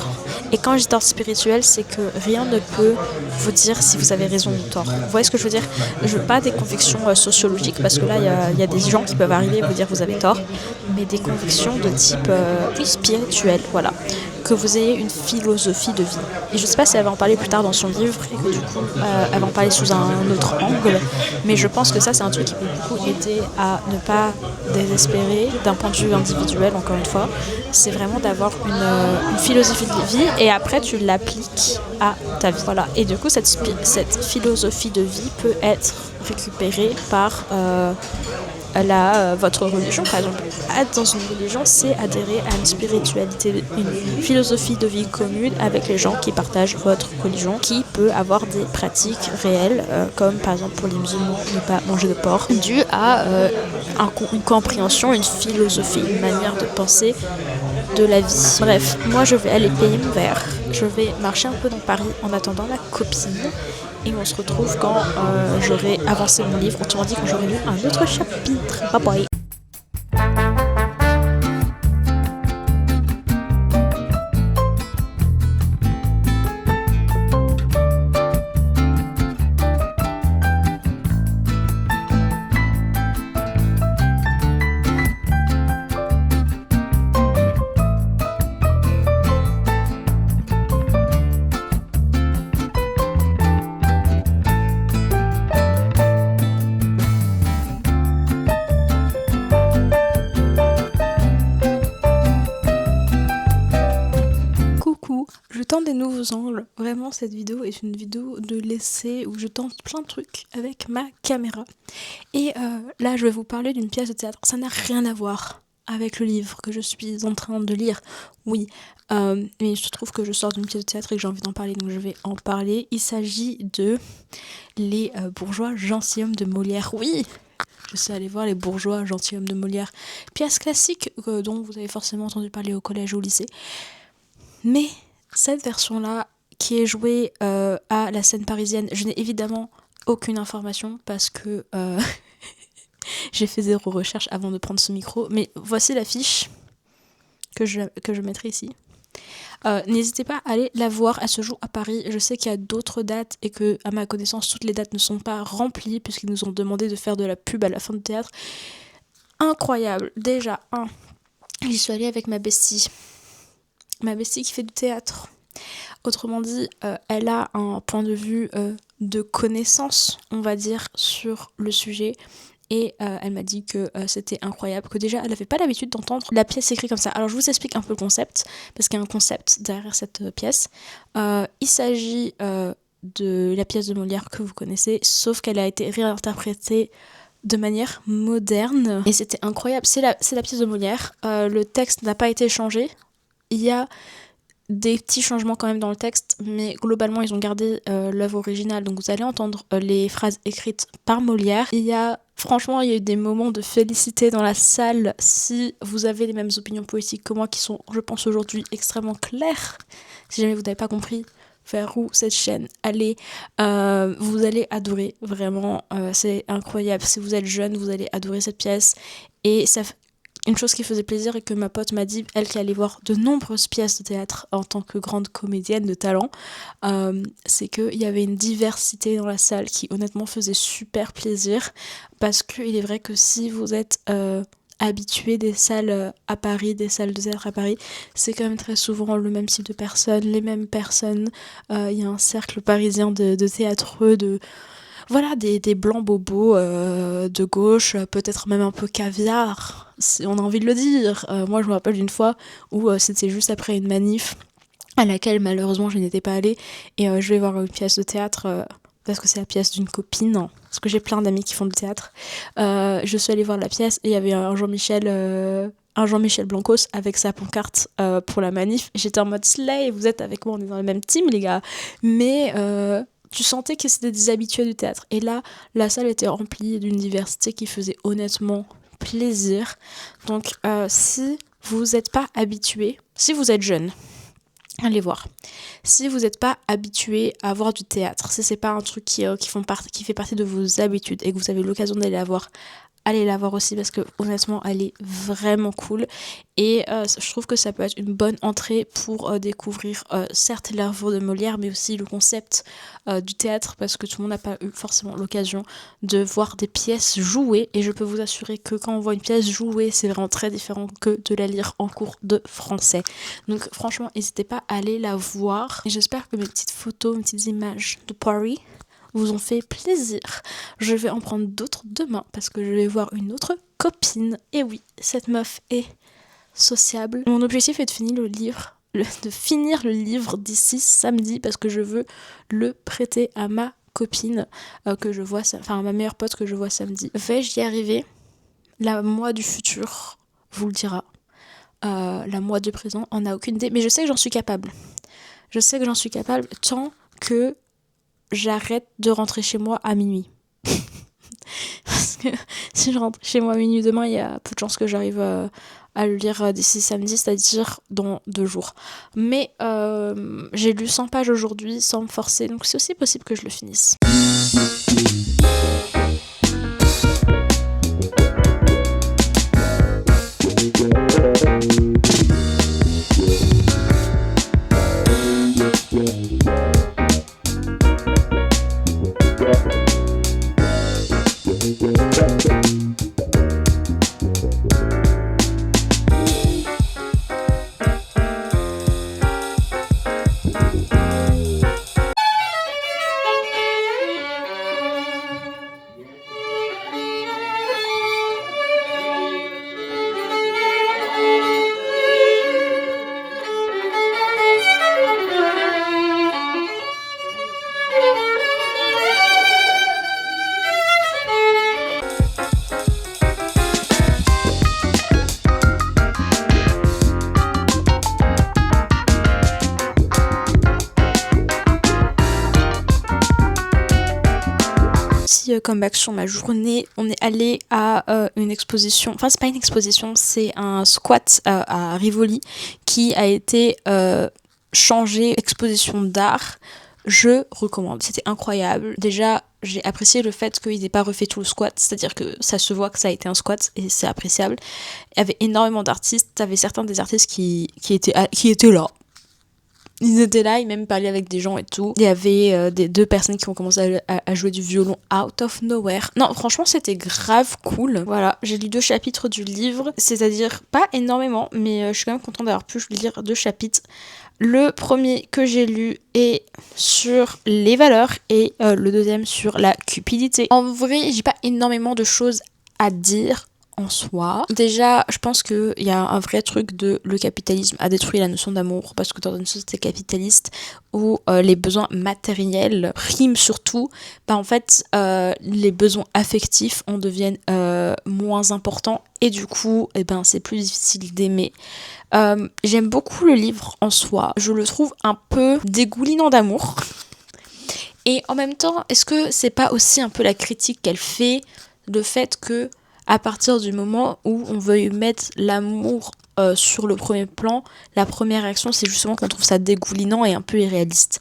Et quand je dis d'ordre spirituel, c'est que rien ne peut vous dire si vous avez raison ou tort. Vous voyez ce que je veux dire? Je veux pas des convictions sociologiques, parce que là, il y a des gens qui peuvent arriver et vous dire vous avez tort, mais des convictions de type spirituel, voilà. Que vous ayez une philosophie de vie. Et je sais pas si elle va en parler plus tard dans son livre, et que du coup, elle va en parler sous un autre angle, mais je pense que ça, c'est un truc qui peut beaucoup aider à ne pas désespérer d'un point de vue individuel, encore une fois. C'est vraiment d'avoir une philosophie de vie, et après tu l'appliques à ta vie. Voilà. Et du coup, cette philosophie de vie peut être récupérée par votre religion, par exemple. Être dans une religion, c'est adhérer à une spiritualité, une philosophie de vie commune avec les gens qui partagent votre religion, qui peut avoir des pratiques réelles, comme par exemple pour les musulmans, ne pas manger de porc, dû à une compréhension, une philosophie, une manière de penser de la vie. Bref, moi je vais aller payer mon verre, je vais marcher un peu dans Paris en attendant la copine, et on se retrouve quand j'aurai avancé mon livre, autrement dit quand j'aurai lu un autre chapitre. Bye bye. Je tente des nouveaux angles. Vraiment, cette vidéo est une vidéo de l'essai où je tente plein de trucs avec ma caméra. Et là, je vais vous parler d'une pièce de théâtre. Ça n'a rien à voir avec le livre que je suis en train de lire. Oui, mais je trouve que je sors d'une pièce de théâtre et que j'ai envie d'en parler, donc je vais en parler. Il s'agit de Les bourgeois gentilshommes de Molière. Oui, je suis allée voir Les bourgeois gentilshommes de Molière. Pièce classique dont vous avez forcément entendu parler au collège ou au lycée. Mais cette version-là, qui est jouée à la scène parisienne, je n'ai évidemment aucune information parce que j'ai fait zéro recherche avant de prendre ce micro. Mais voici l'affiche que je mettrai ici. N'hésitez pas à aller la voir, elle se joue à Paris. Je sais qu'il y a d'autres dates et que, à ma connaissance, toutes les dates ne sont pas remplies puisqu'ils nous ont demandé de faire de la pub à la fin du théâtre. Incroyable. Déjà, j'y suis allée avec ma bestie qui fait du théâtre. Autrement dit, elle a un point de vue de connaissance, on va dire, sur le sujet. Et elle m'a dit que c'était incroyable, que déjà elle n'avait pas l'habitude d'entendre la pièce écrite comme ça. Alors je vous explique un peu le concept, parce qu'il y a un concept derrière cette pièce. Il s'agit de la pièce de Molière que vous connaissez, sauf qu'elle a été réinterprétée de manière moderne. Et c'était incroyable, c'est la pièce de Molière. Le texte n'a pas été changé. Il y a des petits changements quand même dans le texte, mais globalement ils ont gardé l'œuvre originale, donc vous allez entendre les phrases écrites par Molière. Il y a Franchement, il y a eu des moments de félicité dans la salle. Si vous avez les mêmes opinions politiques que moi, qui sont, je pense, aujourd'hui extrêmement claires, si jamais vous n'avez pas compris vers où cette chaîne allait, vous allez adorer, vraiment, c'est incroyable. Si vous êtes jeune, vous allez adorer cette pièce. Et ça, une chose qui faisait plaisir et que ma pote m'a dit, elle qui allait voir de nombreuses pièces de théâtre en tant que grande comédienne de talent, c'est qu'il y avait une diversité dans la salle qui honnêtement faisait super plaisir, parce qu'il est vrai que si vous êtes habitué des salles à Paris, des salles de théâtre à Paris, c'est quand même très souvent le même type de personnes, les mêmes personnes. Il y a un cercle parisien de théâtreux, voilà, des blancs bobos de gauche, peut-être même un peu caviar, si on a envie de le dire. Moi, je me rappelle d'une fois où c'était juste après une manif à laquelle malheureusement je n'étais pas allée, et je vais voir une pièce de théâtre parce que c'est la pièce d'une copine, parce que j'ai plein d'amis qui font du théâtre. Je suis allée voir la pièce et il y avait un Jean-Michel Blancos avec sa pancarte pour la manif. J'étais en mode slay, vous êtes avec moi, on est dans le même team les gars. Mais tu sentais que c'était des habitués du théâtre. Et là, la salle était remplie d'une diversité qui faisait honnêtement plaisir. Donc si vous n'êtes pas habitué, si vous êtes jeune, allez voir. Si vous n'êtes pas habitué à voir du théâtre, si c'est pas un truc qui fait partie de vos habitudes et que vous avez l'occasion d'aller la voir, allez la voir aussi, parce que honnêtement elle est vraiment cool, et je trouve que ça peut être une bonne entrée pour découvrir certes l'œuvre de Molière, mais aussi le concept du théâtre, parce que tout le monde n'a pas eu forcément l'occasion de voir des pièces jouées, et je peux vous assurer que quand on voit une pièce jouée, c'est vraiment très différent que de la lire en cours de français. Donc franchement, n'hésitez pas à aller la voir, et j'espère que mes petites photos, mes petites images de Paris vous ont fait plaisir. Je vais en prendre d'autres demain parce que je vais voir une autre copine. Et oui, cette meuf est sociable. Mon objectif est de finir le livre d'ici samedi, parce que je veux le prêter à ma copine que je vois, enfin ma meilleure pote que je vois samedi. Vais-je y arriver? La moi du futur vous le dira. La moi du présent en a aucune idée, mais je sais que j'en suis capable. Je sais que j'en suis capable tant que j'arrête de rentrer chez moi à minuit. Parce que si je rentre chez moi à minuit demain, il y a peu de chances que j'arrive à le lire d'ici samedi, c'est-à-dire dans 2 jours. Mais j'ai lu 100 pages aujourd'hui sans me forcer, donc c'est aussi possible que je le finisse. Comeback sur ma journée, on est allé à une exposition, enfin c'est pas une exposition, c'est un squat à Rivoli qui a été changé, exposition d'art. Je recommande, c'était incroyable. Déjà, j'ai apprécié le fait qu'ils n'aient pas refait tout le squat, c'est-à-dire que ça se voit que ça a été un squat et c'est appréciable. Il y avait énormément d'artistes, t'avais certains des artistes qui étaient là. Ils étaient là, ils même parlaient avec des gens et tout. Il y avait 2 personnes qui ont commencé à jouer du violon out of nowhere. Non, franchement, c'était grave cool. Voilà, j'ai lu 2 chapitres du livre, c'est-à-dire pas énormément, mais je suis quand même contente d'avoir pu lire 2 chapitres. Le premier que j'ai lu est sur les valeurs et le deuxième sur la cupidité. En vrai, j'ai pas énormément de choses à dire en soi. Déjà, je pense qu'il y a un vrai truc de le capitalisme a détruit la notion d'amour, parce que dans une société capitaliste où les besoins matériels priment surtout, en fait les besoins affectifs en deviennent moins importants, et du coup c'est plus difficile d'aimer. J'aime beaucoup le livre en soi, je le trouve un peu dégoulinant d'amour, et en même temps, est-ce que c'est pas aussi un peu la critique qu'elle fait le fait que à partir du moment où on veuille mettre l'amour sur le premier plan, la première réaction c'est justement qu'on trouve ça dégoulinant et un peu irréaliste.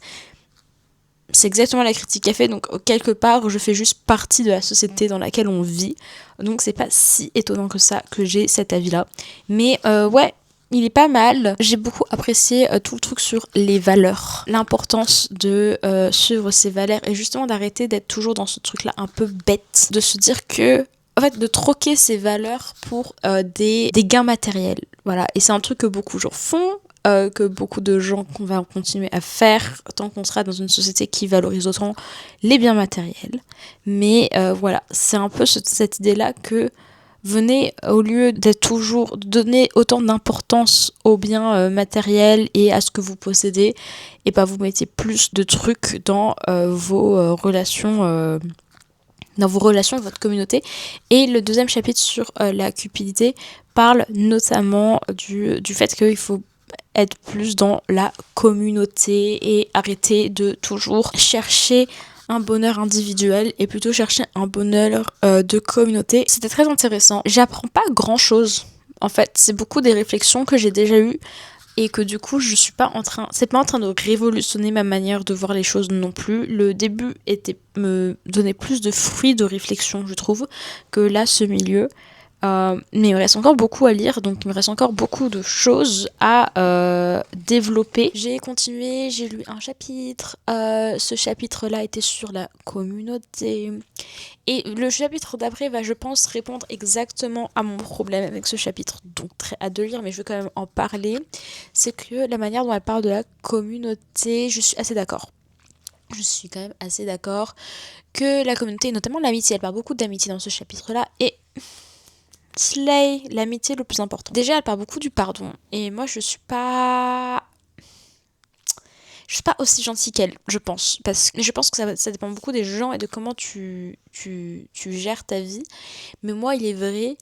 C'est exactement la critique qu'elle fait, donc quelque part je fais juste partie de la société dans laquelle on vit, donc c'est pas si étonnant que ça que j'ai cet avis là. Mais ouais, il est pas mal. J'ai beaucoup apprécié tout le truc sur les valeurs, l'importance de suivre ses valeurs et justement d'arrêter d'être toujours dans ce truc là un peu bête, de se dire que en fait de troquer ses valeurs pour des gains matériels, voilà. Et c'est un truc que beaucoup de gens font, que beaucoup de gens va continuer à faire tant qu'on sera dans une société qui valorise autant les biens matériels. Mais voilà, c'est un peu cette idée-là que venez, au lieu d'être toujours donner autant d'importance aux biens matériels et à ce que vous possédez, et pas vous mettez plus de trucs dans vos relations. Dans vos relations, votre communauté. Et le deuxième chapitre sur la cupidité parle notamment du fait qu'il faut être plus dans la communauté et arrêter de toujours chercher un bonheur individuel et plutôt chercher un bonheur de communauté. C'était très intéressant. J'apprends pas grand chose. En fait, c'est beaucoup des réflexions que j'ai déjà eues et que du coup c'est pas en train de révolutionner ma manière de voir les choses non plus. Le début me donnait plus de fruits de réflexion, je trouve, que là ce milieu. Mais il me reste encore beaucoup à lire, donc il me reste encore beaucoup de choses à développer. J'ai continué, j'ai lu un chapitre. Ce chapitre-là était sur la communauté. Et le chapitre d'après va, je pense, répondre exactement à mon problème avec ce chapitre. Donc très hâte de lire, mais je vais quand même en parler. C'est que la manière dont elle parle de la communauté, je suis assez d'accord. Je suis quand même assez d'accord que la communauté, et notamment l'amitié, elle parle beaucoup d'amitié dans ce chapitre-là. Et Slay, l'amitié le plus important. Déjà, elle parle beaucoup du pardon. Et moi, je suis pas aussi gentille qu'elle, je pense. Parce que je pense que ça dépend beaucoup des gens et de comment tu gères ta vie. Mais moi, il est vrai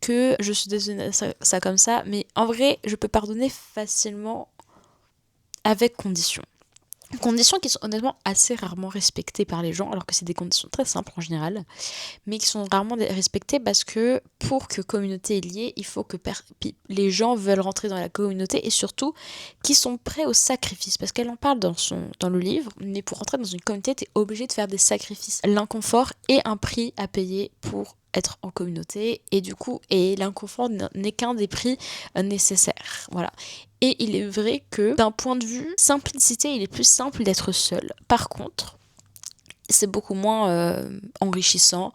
que je suis désolée ça comme ça. Mais en vrai, je peux pardonner facilement avec conditions. Conditions qui sont honnêtement assez rarement respectées par les gens, alors que c'est des conditions très simples en général, mais qui sont rarement respectées parce que pour que communauté est liée, il faut que les gens veulent rentrer dans la communauté et surtout qu'ils sont prêts au sacrifice. Parce qu'elle en parle dans le livre, mais pour rentrer dans une communauté, t'es obligé de faire des sacrifices. L'inconfort est un prix à payer pour être en communauté et du coup, l'inconfort n'est qu'un des prix nécessaires. Voilà. Et il est vrai que d'un point de vue simplicité, il est plus simple d'être seul. Par contre, c'est beaucoup moins enrichissant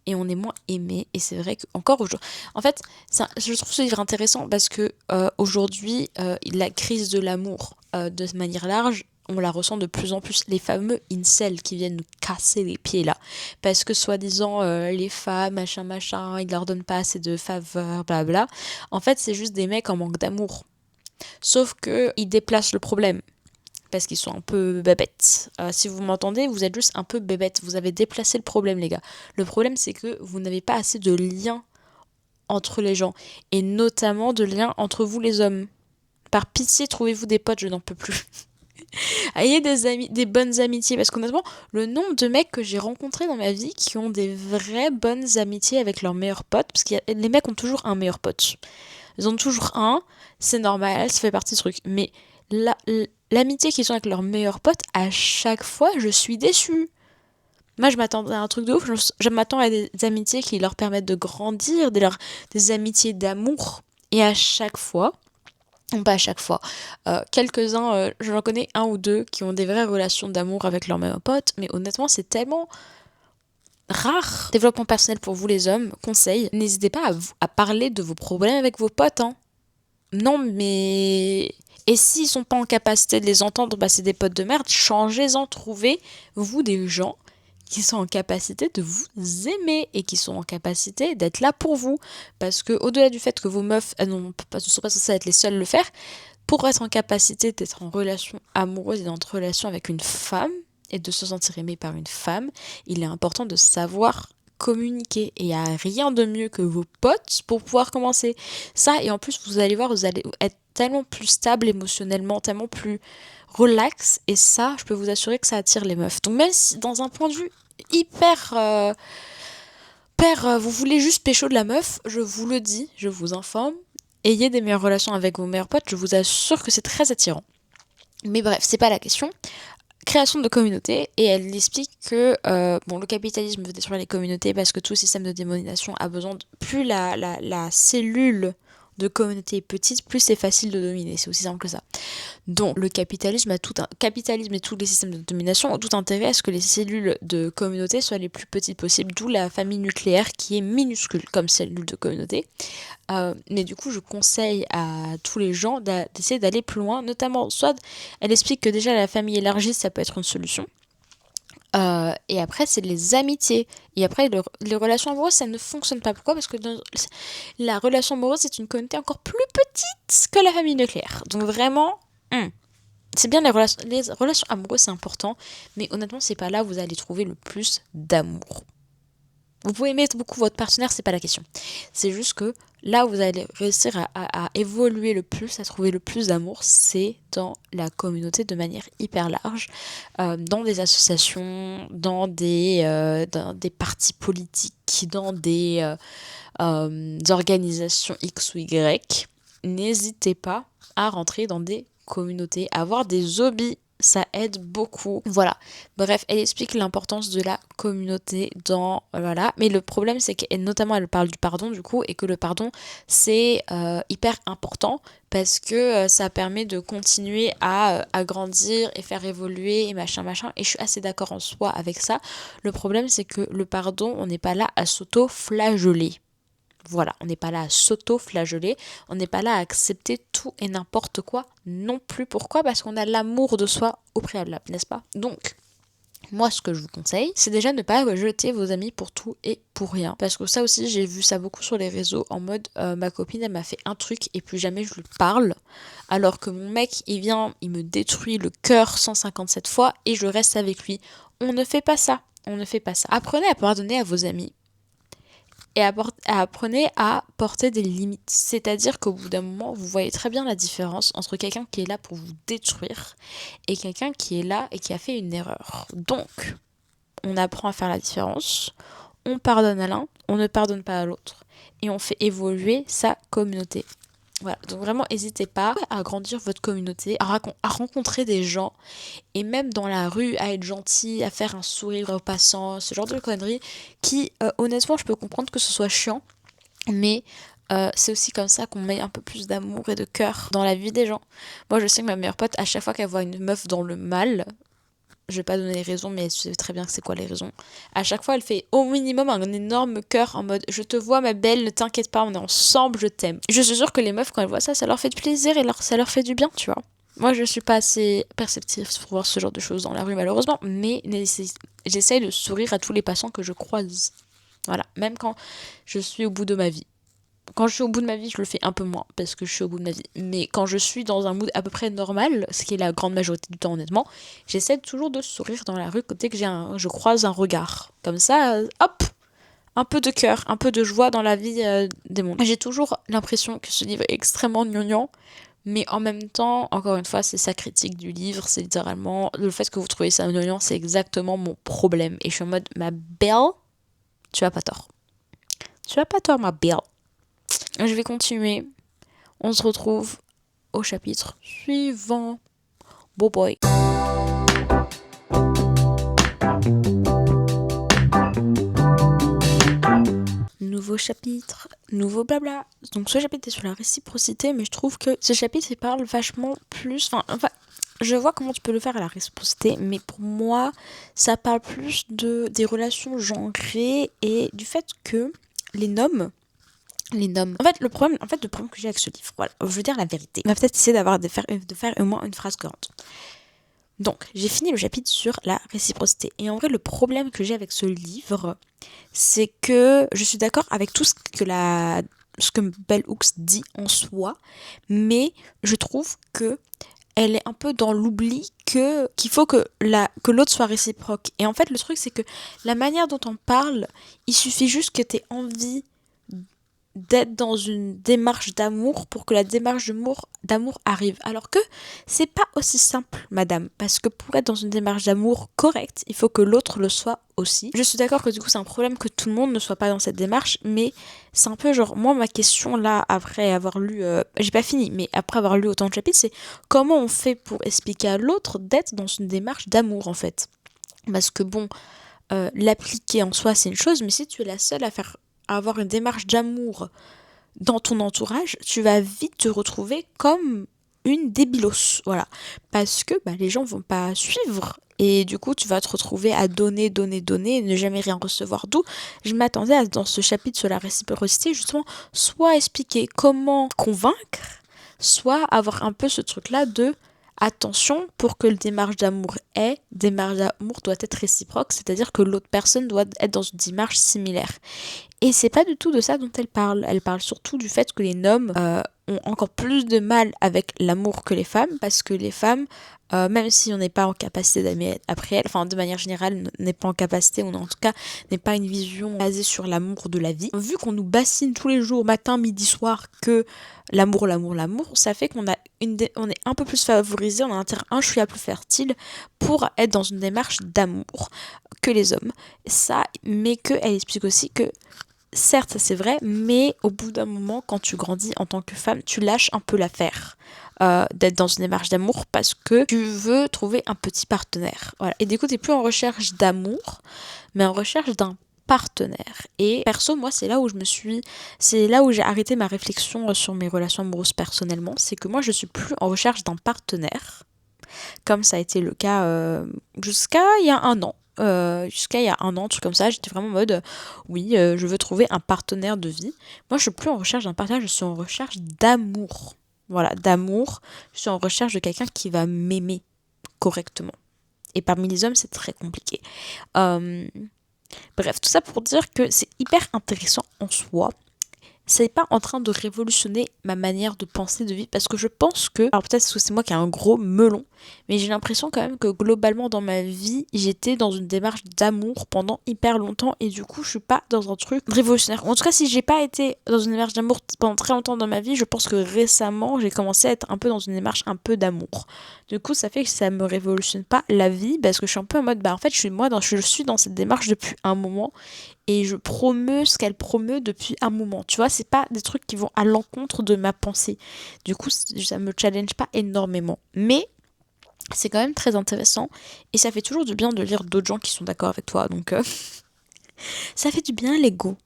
et on est moins aimé. Et c'est vrai qu'encore aujourd'hui... En fait, je trouve ce livre intéressant parce que aujourd'hui, la crise de l'amour, de manière large, on la ressent de plus en plus. Les fameux incels qui viennent nous casser les pieds là. Parce que soi-disant, les femmes, machin, ils leur donnent pas assez de faveurs, blabla. En fait, c'est juste des mecs en manque d'amour. Sauf qu'ils déplacent le problème. Parce qu'ils sont un peu bébêtes. Si vous m'entendez, vous êtes juste un peu bébêtes. Vous avez déplacé le problème, les gars. Le problème, c'est que vous n'avez pas assez de liens entre les gens. Et notamment de liens entre vous, les hommes. Par pitié, trouvez-vous des potes, je n'en peux plus. Ayez des bonnes amitiés. Parce qu'honnêtement, le nombre de mecs que j'ai rencontrés dans ma vie qui ont des vraies bonnes amitiés avec leurs meilleurs potes. Parce que les mecs ont toujours un meilleur pote. Ils ont toujours un, c'est normal, ça fait partie du truc. Mais l'amitié qu'ils ont avec leurs meilleurs potes, à chaque fois, je suis déçue. Moi, je m'attendais à un truc de ouf. Je m'attends à des amitiés qui leur permettent de grandir, des amitiés d'amour. Et à chaque fois, non pas à chaque fois, quelques-uns, j'en connais un ou deux qui ont des vraies relations d'amour avec leurs meilleurs potes. Mais honnêtement, c'est tellement rare. Développement personnel pour vous les hommes, conseil, n'hésitez pas à parler de vos problèmes avec vos potes, hein. Non mais... Et s'ils sont pas en capacité de les entendre, bah c'est des potes de merde, changez-en, trouvez-vous des gens qui sont en capacité de vous aimer et qui sont en capacité d'être là pour vous. Parce que au-delà du fait que vos meufs ne sont pas censées être les seules à le faire, pour être en capacité d'être en relation amoureuse et d'être en relation avec une femme, et de se sentir aimé par une femme, il est important de savoir communiquer. Et il n'y a rien de mieux que vos potes pour pouvoir commencer ça. Et en plus, vous allez voir, vous allez être tellement plus stable émotionnellement, tellement plus relax. Et ça, je peux vous assurer que ça attire les meufs. Donc même si dans un point de vue hyper Père, vous voulez juste pécho de la meuf, je vous le dis, je vous informe. Ayez des meilleures relations avec vos meilleurs potes, je vous assure que c'est très attirant. Mais bref, c'est pas la question. Création de communauté, et elle explique que le capitalisme veut détruire les communautés parce que tout système de démonisation a besoin de... Plus la cellule de communauté est petite, plus c'est facile de dominer, c'est aussi simple que ça. Donc le capitalisme capitalisme et tous les systèmes de domination ont tout intérêt à ce que les cellules de communauté soient les plus petites possibles, d'où la famille nucléaire qui est minuscule comme cellule de communauté. Mais du coup, je conseille à tous les gens d'essayer d'aller plus loin, notamment, soit elle explique que déjà la famille élargie, ça peut être une solution. Et après, c'est les amitiés. Et après, les relations amoureuses, ça ne fonctionne pas. Pourquoi ? Parce que la relation amoureuse, c'est une communauté encore plus petite que la famille nucléaire. Donc vraiment, c'est bien les relations amoureuses, c'est important. Mais honnêtement, c'est pas là où vous allez trouver le plus d'amour. Vous pouvez aimer beaucoup votre partenaire, c'est pas la question. C'est juste que là où vous allez réussir à évoluer le plus, à trouver le plus d'amour, c'est dans la communauté de manière hyper large, dans des associations, dans des partis politiques, dans des organisations X ou Y. N'hésitez pas à rentrer dans des communautés, à avoir des hobbies. Ça aide beaucoup. Voilà. Bref, elle explique l'importance de la communauté dans... Voilà. Mais le problème, c'est qu'elle, notamment, elle parle du pardon, du coup, et que le pardon, c'est hyper important parce que ça permet de continuer à grandir et faire évoluer et machin. Et je suis assez d'accord en soi avec ça. Le problème, c'est que le pardon, on n'est pas là à s'auto-flageller. Voilà, on n'est pas là à s'auto-flageller, on n'est pas là à accepter tout et n'importe quoi non plus. Pourquoi ? Parce qu'on a l'amour de soi au préalable, n'est-ce pas ? Donc, moi, ce que je vous conseille, c'est déjà ne pas jeter vos amis pour tout et pour rien. Parce que ça aussi, j'ai vu ça beaucoup sur les réseaux, en mode, ma copine, elle m'a fait un truc et plus jamais je lui parle. Alors que mon mec, il vient, il me détruit le cœur 157 fois et je reste avec lui. On ne fait pas ça, on ne fait pas ça. Apprenez à pardonner à vos amis. Et apprenez à porter des limites. C'est-à-dire qu'au bout d'un moment, vous voyez très bien la différence entre quelqu'un qui est là pour vous détruire et quelqu'un qui est là et qui a fait une erreur. Donc, on apprend à faire la différence, on pardonne à l'un, on ne pardonne pas à l'autre, et on fait évoluer sa communauté. Voilà, donc vraiment, n'hésitez pas à agrandir votre communauté, à rencontrer des gens, et même dans la rue, à être gentil, à faire un sourire aux passants, ce genre de conneries, qui, honnêtement, je peux comprendre que ce soit chiant, mais c'est aussi comme ça qu'on met un peu plus d'amour et de cœur dans la vie des gens. Moi, je sais que ma meilleure pote, à chaque fois qu'elle voit une meuf dans le mal, je vais pas donner les raisons, mais elle sait très bien que c'est quoi les raisons. À chaque fois, elle fait au minimum un énorme cœur en mode « Je te vois, ma belle, ne t'inquiète pas, on est ensemble, je t'aime. » Je suis sûre que les meufs, quand elles voient ça, ça leur fait plaisir et ça leur fait du bien, tu vois. Moi, je suis pas assez perceptive pour voir ce genre de choses dans la rue, malheureusement, mais j'essaye de sourire à tous les passants que je croise. Voilà, même quand je suis au bout de ma vie. Quand je suis au bout de ma vie, je le fais un peu moins parce que je suis au bout de ma vie. Mais quand je suis dans un mood à peu près normal, ce qui est la grande majorité du temps honnêtement, j'essaie toujours de sourire dans la rue dès que je croise un regard. Comme ça, hop, un peu de cœur, un peu de joie dans la vie des mondes. J'ai toujours l'impression que ce livre est extrêmement gnangnan, mais en même temps, encore une fois, c'est sa critique du livre, c'est littéralement le fait que vous trouvez ça gnangnan, c'est exactement mon problème. Et je suis en mode, ma belle, tu as pas tort. Tu as pas tort, ma belle. Je vais continuer. On se retrouve au chapitre suivant. Bye bye. Nouveau chapitre, nouveau blabla. Donc ce chapitre est sur la réciprocité, mais je trouve que ce chapitre il parle vachement plus... Enfin, je vois comment tu peux le faire à la réciprocité, mais pour moi, ça parle plus des relations genrées et du fait que les noms... En fait, le problème que j'ai avec ce livre, voilà, je veux dire la vérité. On va peut-être essayer de faire au moins une phrase cohérente. Donc, j'ai fini le chapitre sur la réciprocité. Et en vrai, le problème que j'ai avec ce livre, c'est que je suis d'accord avec tout ce que Bell Hooks dit en soi, mais je trouve que elle est un peu dans l'oubli qu'il faut que l'autre soit réciproque. Et en fait, le truc, c'est que la manière dont on parle, il suffit juste que tu aies envie d'être dans une démarche d'amour pour que la démarche d'amour arrive. Alors que c'est pas aussi simple, madame, parce que pour être dans une démarche d'amour correcte, il faut que l'autre le soit aussi. Je suis d'accord que du coup c'est un problème que tout le monde ne soit pas dans cette démarche, mais c'est un peu genre, moi ma question là, après avoir lu, j'ai pas fini, mais après avoir lu autant de chapitres, c'est comment on fait pour expliquer à l'autre d'être dans une démarche d'amour en fait. Parce que bon, l'appliquer en soi c'est une chose, mais si tu es la seule à avoir une démarche d'amour dans ton entourage, tu vas vite te retrouver comme une débilos, voilà. Parce que les gens vont pas suivre. Et du coup, tu vas te retrouver à donner, donner, donner et ne jamais rien recevoir. D'où je m'attendais à, dans ce chapitre sur la réciprocité, justement, soit expliquer comment convaincre, soit avoir un peu ce truc-là de attention, pour que le démarche d'amour doit être réciproque, c'est-à-dire que l'autre personne doit être dans une démarche similaire. Et c'est pas du tout de ça dont elle parle. Elle parle surtout du fait que les hommes ont encore plus de mal avec l'amour que les femmes, parce que les femmes, même si on n'est pas en capacité d'aimer après elles, enfin de manière générale, n'est pas en capacité, ou en tout cas n'est pas une vision basée sur l'amour de la vie. Vu qu'on nous bassine tous les jours, matin, midi, soir, que l'amour, l'amour, l'amour, ça fait qu'on a on est un peu plus favorisé, on a un terrain un chouïa plus fertile pour être dans une démarche d'amour que les hommes. Ça, mais qu'elle explique aussi que certes, ça c'est vrai, mais au bout d'un moment, quand tu grandis en tant que femme, tu lâches un peu l'affaire d'être dans une démarche d'amour parce que tu veux trouver un petit partenaire. Voilà. Et du coup, t'es plus en recherche d'amour, mais en recherche d'un partenaire. Et perso, moi, c'est là où j'ai arrêté ma réflexion sur mes relations amoureuses personnellement. C'est que moi, je suis plus en recherche d'un partenaire, comme ça a été le cas jusqu'à il y a un an. Jusqu'à il y a un an, truc comme ça, j'étais vraiment en mode oui, je veux trouver un partenaire de vie. Moi, je suis plus en recherche d'un partenaire, je suis en recherche d'amour. Voilà, d'amour. Je suis en recherche de quelqu'un qui va m'aimer correctement. Et parmi les hommes, c'est très compliqué. Bref, tout ça pour dire que c'est hyper intéressant en soi. C'est pas en train de révolutionner ma manière de penser de vie, parce que je pense que, alors peut-être que c'est moi qui ai un gros melon, mais j'ai l'impression quand même que globalement dans ma vie, j'étais dans une démarche d'amour pendant hyper longtemps, et du coup je suis pas dans un truc révolutionnaire. En tout cas, si j'ai pas été dans une démarche d'amour pendant très longtemps dans ma vie, je pense que récemment j'ai commencé à être un peu dans une démarche un peu d'amour. Du coup, ça fait que ça me révolutionne pas la vie, parce que je suis un peu en mode en fait je suis dans cette démarche depuis un moment, et je promeus ce qu'elle promeut depuis un moment. Tu vois, c'est pas des trucs qui vont à l'encontre de ma pensée. Du coup, ça me challenge pas énormément. Mais c'est quand même très intéressant, et ça fait toujours du bien de lire d'autres gens qui sont d'accord avec toi. Donc, ça fait du bien l'ego.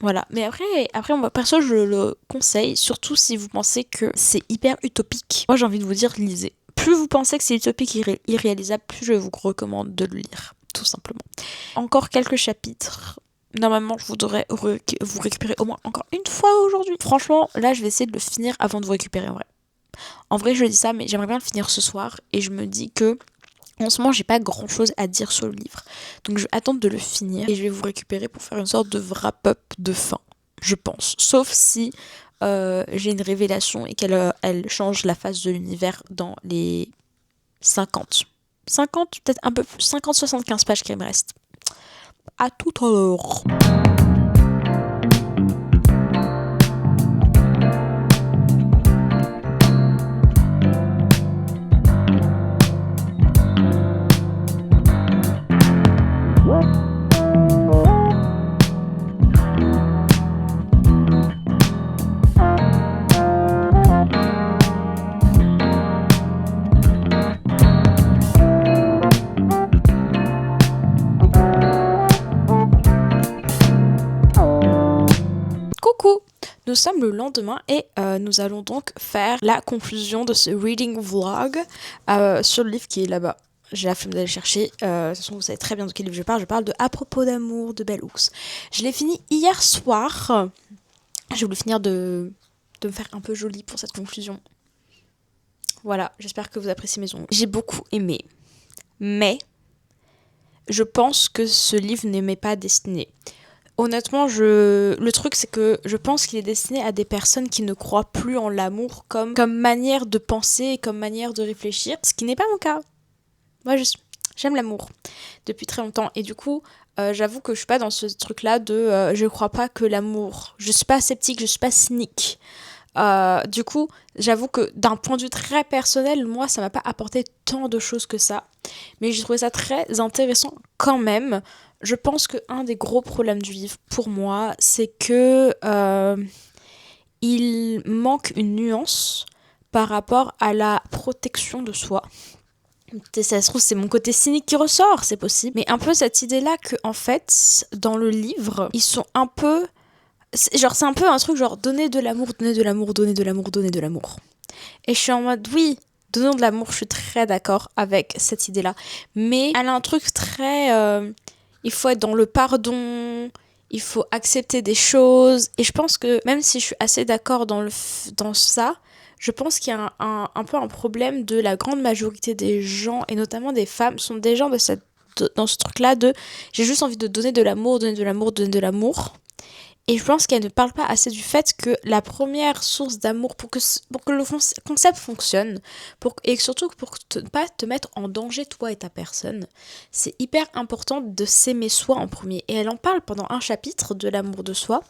Voilà. Mais après moi, perso, je le conseille, surtout si vous pensez que c'est hyper utopique. Moi, j'ai envie de vous dire, lisez. Plus vous pensez que c'est utopique et irréalisable, plus je vous recommande de le lire. Tout simplement. Encore quelques chapitres. Normalement, je voudrais vous récupérer au moins encore une fois aujourd'hui. Franchement, là, je vais essayer de le finir avant de vous récupérer en vrai. En vrai, je dis ça, mais j'aimerais bien le finir ce soir. Et je me dis que, en ce moment, j'ai pas grand chose à dire sur le livre. Donc, je vais attendre de le finir et je vais vous récupérer pour faire une sorte de wrap-up de fin, je pense. Sauf si j'ai une révélation et qu'elle elle change la face de l'univers dans les 50, peut-être un peu plus, 50-75 pages qu'il me reste. À tout à l'heure. Coucou! Nous sommes le lendemain et nous allons donc faire la conclusion de ce reading vlog sur le livre qui est là-bas. J'ai la flemme d'aller chercher. De toute façon, vous savez très bien de quel livre je parle. Je parle de À propos d'amour de Bell Hooks. Je l'ai fini hier soir. J'ai voulu finir de me faire un peu jolie pour cette conclusion. Voilà, j'espère que vous appréciez mes ongles. J'ai beaucoup aimé. Mais je pense que ce livre ne m'est pas destiné. Honnêtement, le truc, c'est que je pense qu'il est destiné à des personnes qui ne croient plus en l'amour comme manière de penser et comme manière de réfléchir, ce qui n'est pas mon cas. Moi, J'aime l'amour depuis très longtemps. Et du coup, j'avoue que je suis pas dans ce truc-là de je crois pas que l'amour. Je suis pas sceptique, je suis pas cynique. Du coup, j'avoue que d'un point de vue très personnel, moi, ça m'a pas apporté tant de choses que ça. Mais j'ai trouvé ça très intéressant quand même. Je pense qu'un des gros problèmes du livre, pour moi, c'est que il manque une nuance par rapport à la protection de soi. Ça se trouve, c'est mon côté cynique qui ressort, c'est possible. Mais un peu cette idée-là que, en fait, dans le livre, ils sont un peu... c'est un peu un truc genre donner de l'amour, donner de l'amour, donner de l'amour, donner de l'amour. Et je suis en mode, oui, donnons de l'amour, je suis très d'accord avec cette idée-là. Mais elle a un truc très... il faut être dans le pardon, il faut accepter des choses. Et je pense que même si je suis assez d'accord dans ça, je pense qu'il y a un peu un problème de la grande majorité des gens, et notamment des femmes, sont des gens dans ce truc-là de j'ai juste envie de donner de l'amour, donner de l'amour, donner de l'amour. Et je pense qu'elle ne parle pas assez du fait que la première source d'amour, pour que le concept fonctionne, et surtout pour ne pas te mettre en danger toi et ta personne, c'est hyper important de s'aimer soi en premier. Et elle en parle pendant un chapitre de l'amour de soi,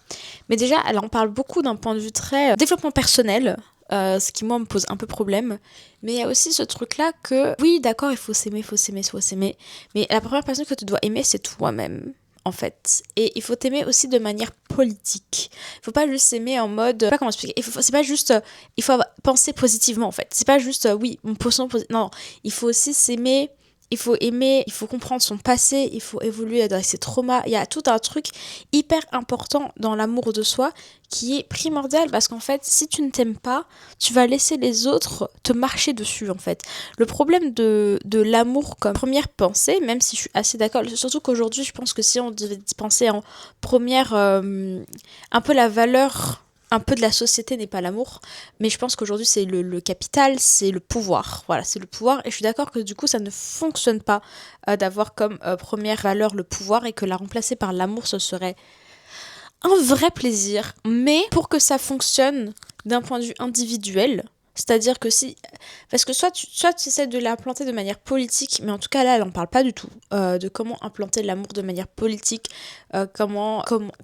mais déjà elle en parle beaucoup d'un point de vue très développement personnel, ce qui moi me pose un peu problème. Mais il y a aussi ce truc-là que, oui d'accord, il faut s'aimer, soit s'aimer, mais la première personne que tu dois aimer c'est toi-même. En fait. Et il faut t'aimer aussi de manière politique. Il faut pas juste s'aimer en mode... Je sais pas comment expliquer. C'est pas juste... il faut penser positivement, en fait. C'est pas juste... oui, mon poisson positif. Non, il faut aussi s'aimer... Il faut aimer, il faut comprendre son passé, il faut évoluer dans ses traumas. Il y a tout un truc hyper important dans l'amour de soi qui est primordial parce qu'en fait, si tu ne t'aimes pas, tu vas laisser les autres te marcher dessus en fait. Le problème de l'amour comme première pensée, même si je suis assez d'accord, surtout qu'aujourd'hui, je pense que si on devait penser en première, un peu la valeur un peu de la société n'est pas l'amour, mais je pense qu'aujourd'hui c'est le capital, c'est le pouvoir. Voilà, c'est le pouvoir, et je suis d'accord que du coup ça ne fonctionne pas d'avoir comme première valeur le pouvoir et que la remplacer par l'amour, ce serait un vrai plaisir. Mais pour que ça fonctionne d'un point de vue individuel, c'est-à-dire que si... Parce que soit tu essaies de l'implanter de manière politique, mais en tout cas là, elle en parle pas du tout, de comment implanter l'amour de manière politique,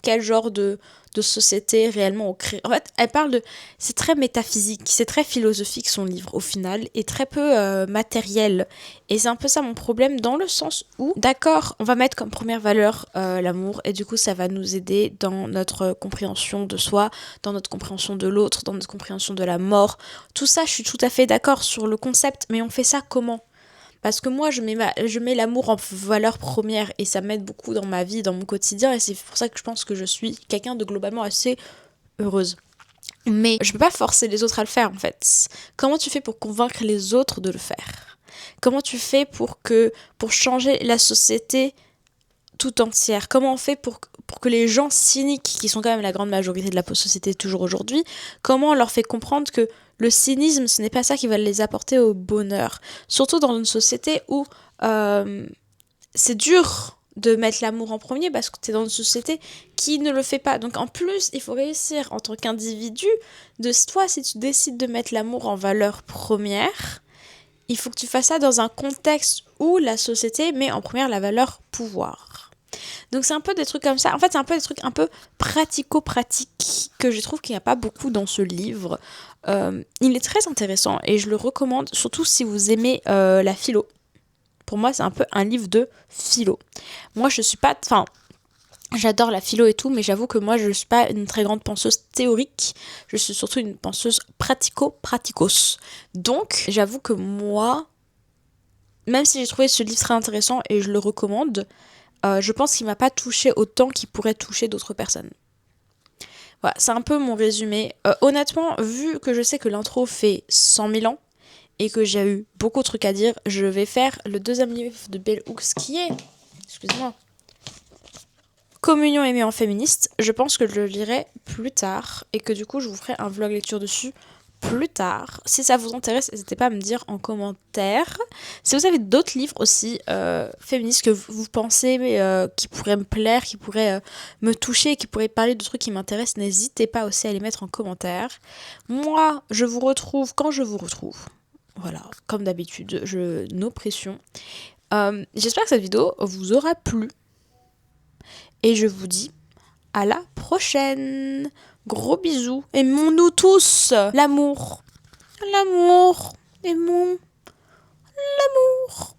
quel genre de société réellement on crée. En fait, elle parle de... C'est très métaphysique, c'est très philosophique son livre au final, et très peu matériel. Et c'est un peu ça mon problème, dans le sens où, d'accord, on va mettre comme première valeur l'amour, et du coup ça va nous aider dans notre compréhension de soi, dans notre compréhension de l'autre, dans notre compréhension de la mort. Tout ça, je suis tout à fait d'accord sur le concept, mais on fait ça comment ? Parce que moi, je mets l'amour en valeur première, et ça m'aide beaucoup dans ma vie, dans mon quotidien, et c'est pour ça que je pense que je suis quelqu'un de globalement assez heureuse. Mais je peux pas forcer les autres à le faire en fait. Comment tu fais pour convaincre les autres de le faire ? Comment tu fais pour changer la société tout entière ? Comment on fait pour que les gens cyniques, qui sont quand même la grande majorité de la société toujours aujourd'hui, comment on leur fait comprendre que le cynisme, ce n'est pas ça qui va les apporter au bonheur ? Surtout dans une société où c'est dur de mettre l'amour en premier parce que tu es dans une société qui ne le fait pas. Donc en plus, il faut réussir en tant qu'individu, toi, si tu décides de mettre l'amour en valeur première, il faut que tu fasses ça dans un contexte où la société met en première la valeur pouvoir. Donc c'est un peu des trucs comme ça. En fait, c'est un peu des trucs un peu pratico-pratiques que je trouve qu'il n'y a pas beaucoup dans ce livre. Il est très intéressant et je le recommande, surtout si vous aimez la philo. Pour moi, c'est un peu un livre de philo. Moi, je suis pas... Enfin, j'adore la philo et tout, mais j'avoue que moi, je suis pas une très grande penseuse théorique. Je suis surtout une penseuse pratico-praticos. Donc, j'avoue que moi, même si j'ai trouvé ce livre très intéressant et je le recommande, je pense qu'il m'a pas touché autant qu'il pourrait toucher d'autres personnes. Voilà, c'est un peu mon résumé. Honnêtement, vu que je sais que l'intro fait 100 000 ans, et que j'ai eu beaucoup de trucs à dire, je vais faire le deuxième livre de Bell Hooks qui est... Excusez-moi. Communion aimée en féministe. Je pense que je le lirai plus tard et que du coup je vous ferai un vlog lecture dessus plus tard. Si ça vous intéresse, n'hésitez pas à me dire en commentaire. Si vous avez d'autres livres aussi féministes que vous pensez qui pourraient me plaire, qui pourraient me toucher, qui pourraient parler de trucs qui m'intéressent, n'hésitez pas aussi à les mettre en commentaire. Moi, je vous retrouve quand je vous retrouve. Voilà, comme d'habitude, no pression. J'espère que cette vidéo vous aura plu. Et je vous dis à la prochaine. Gros bisous. Aimons-nous tous. L'amour. L'amour. Aimons l'amour.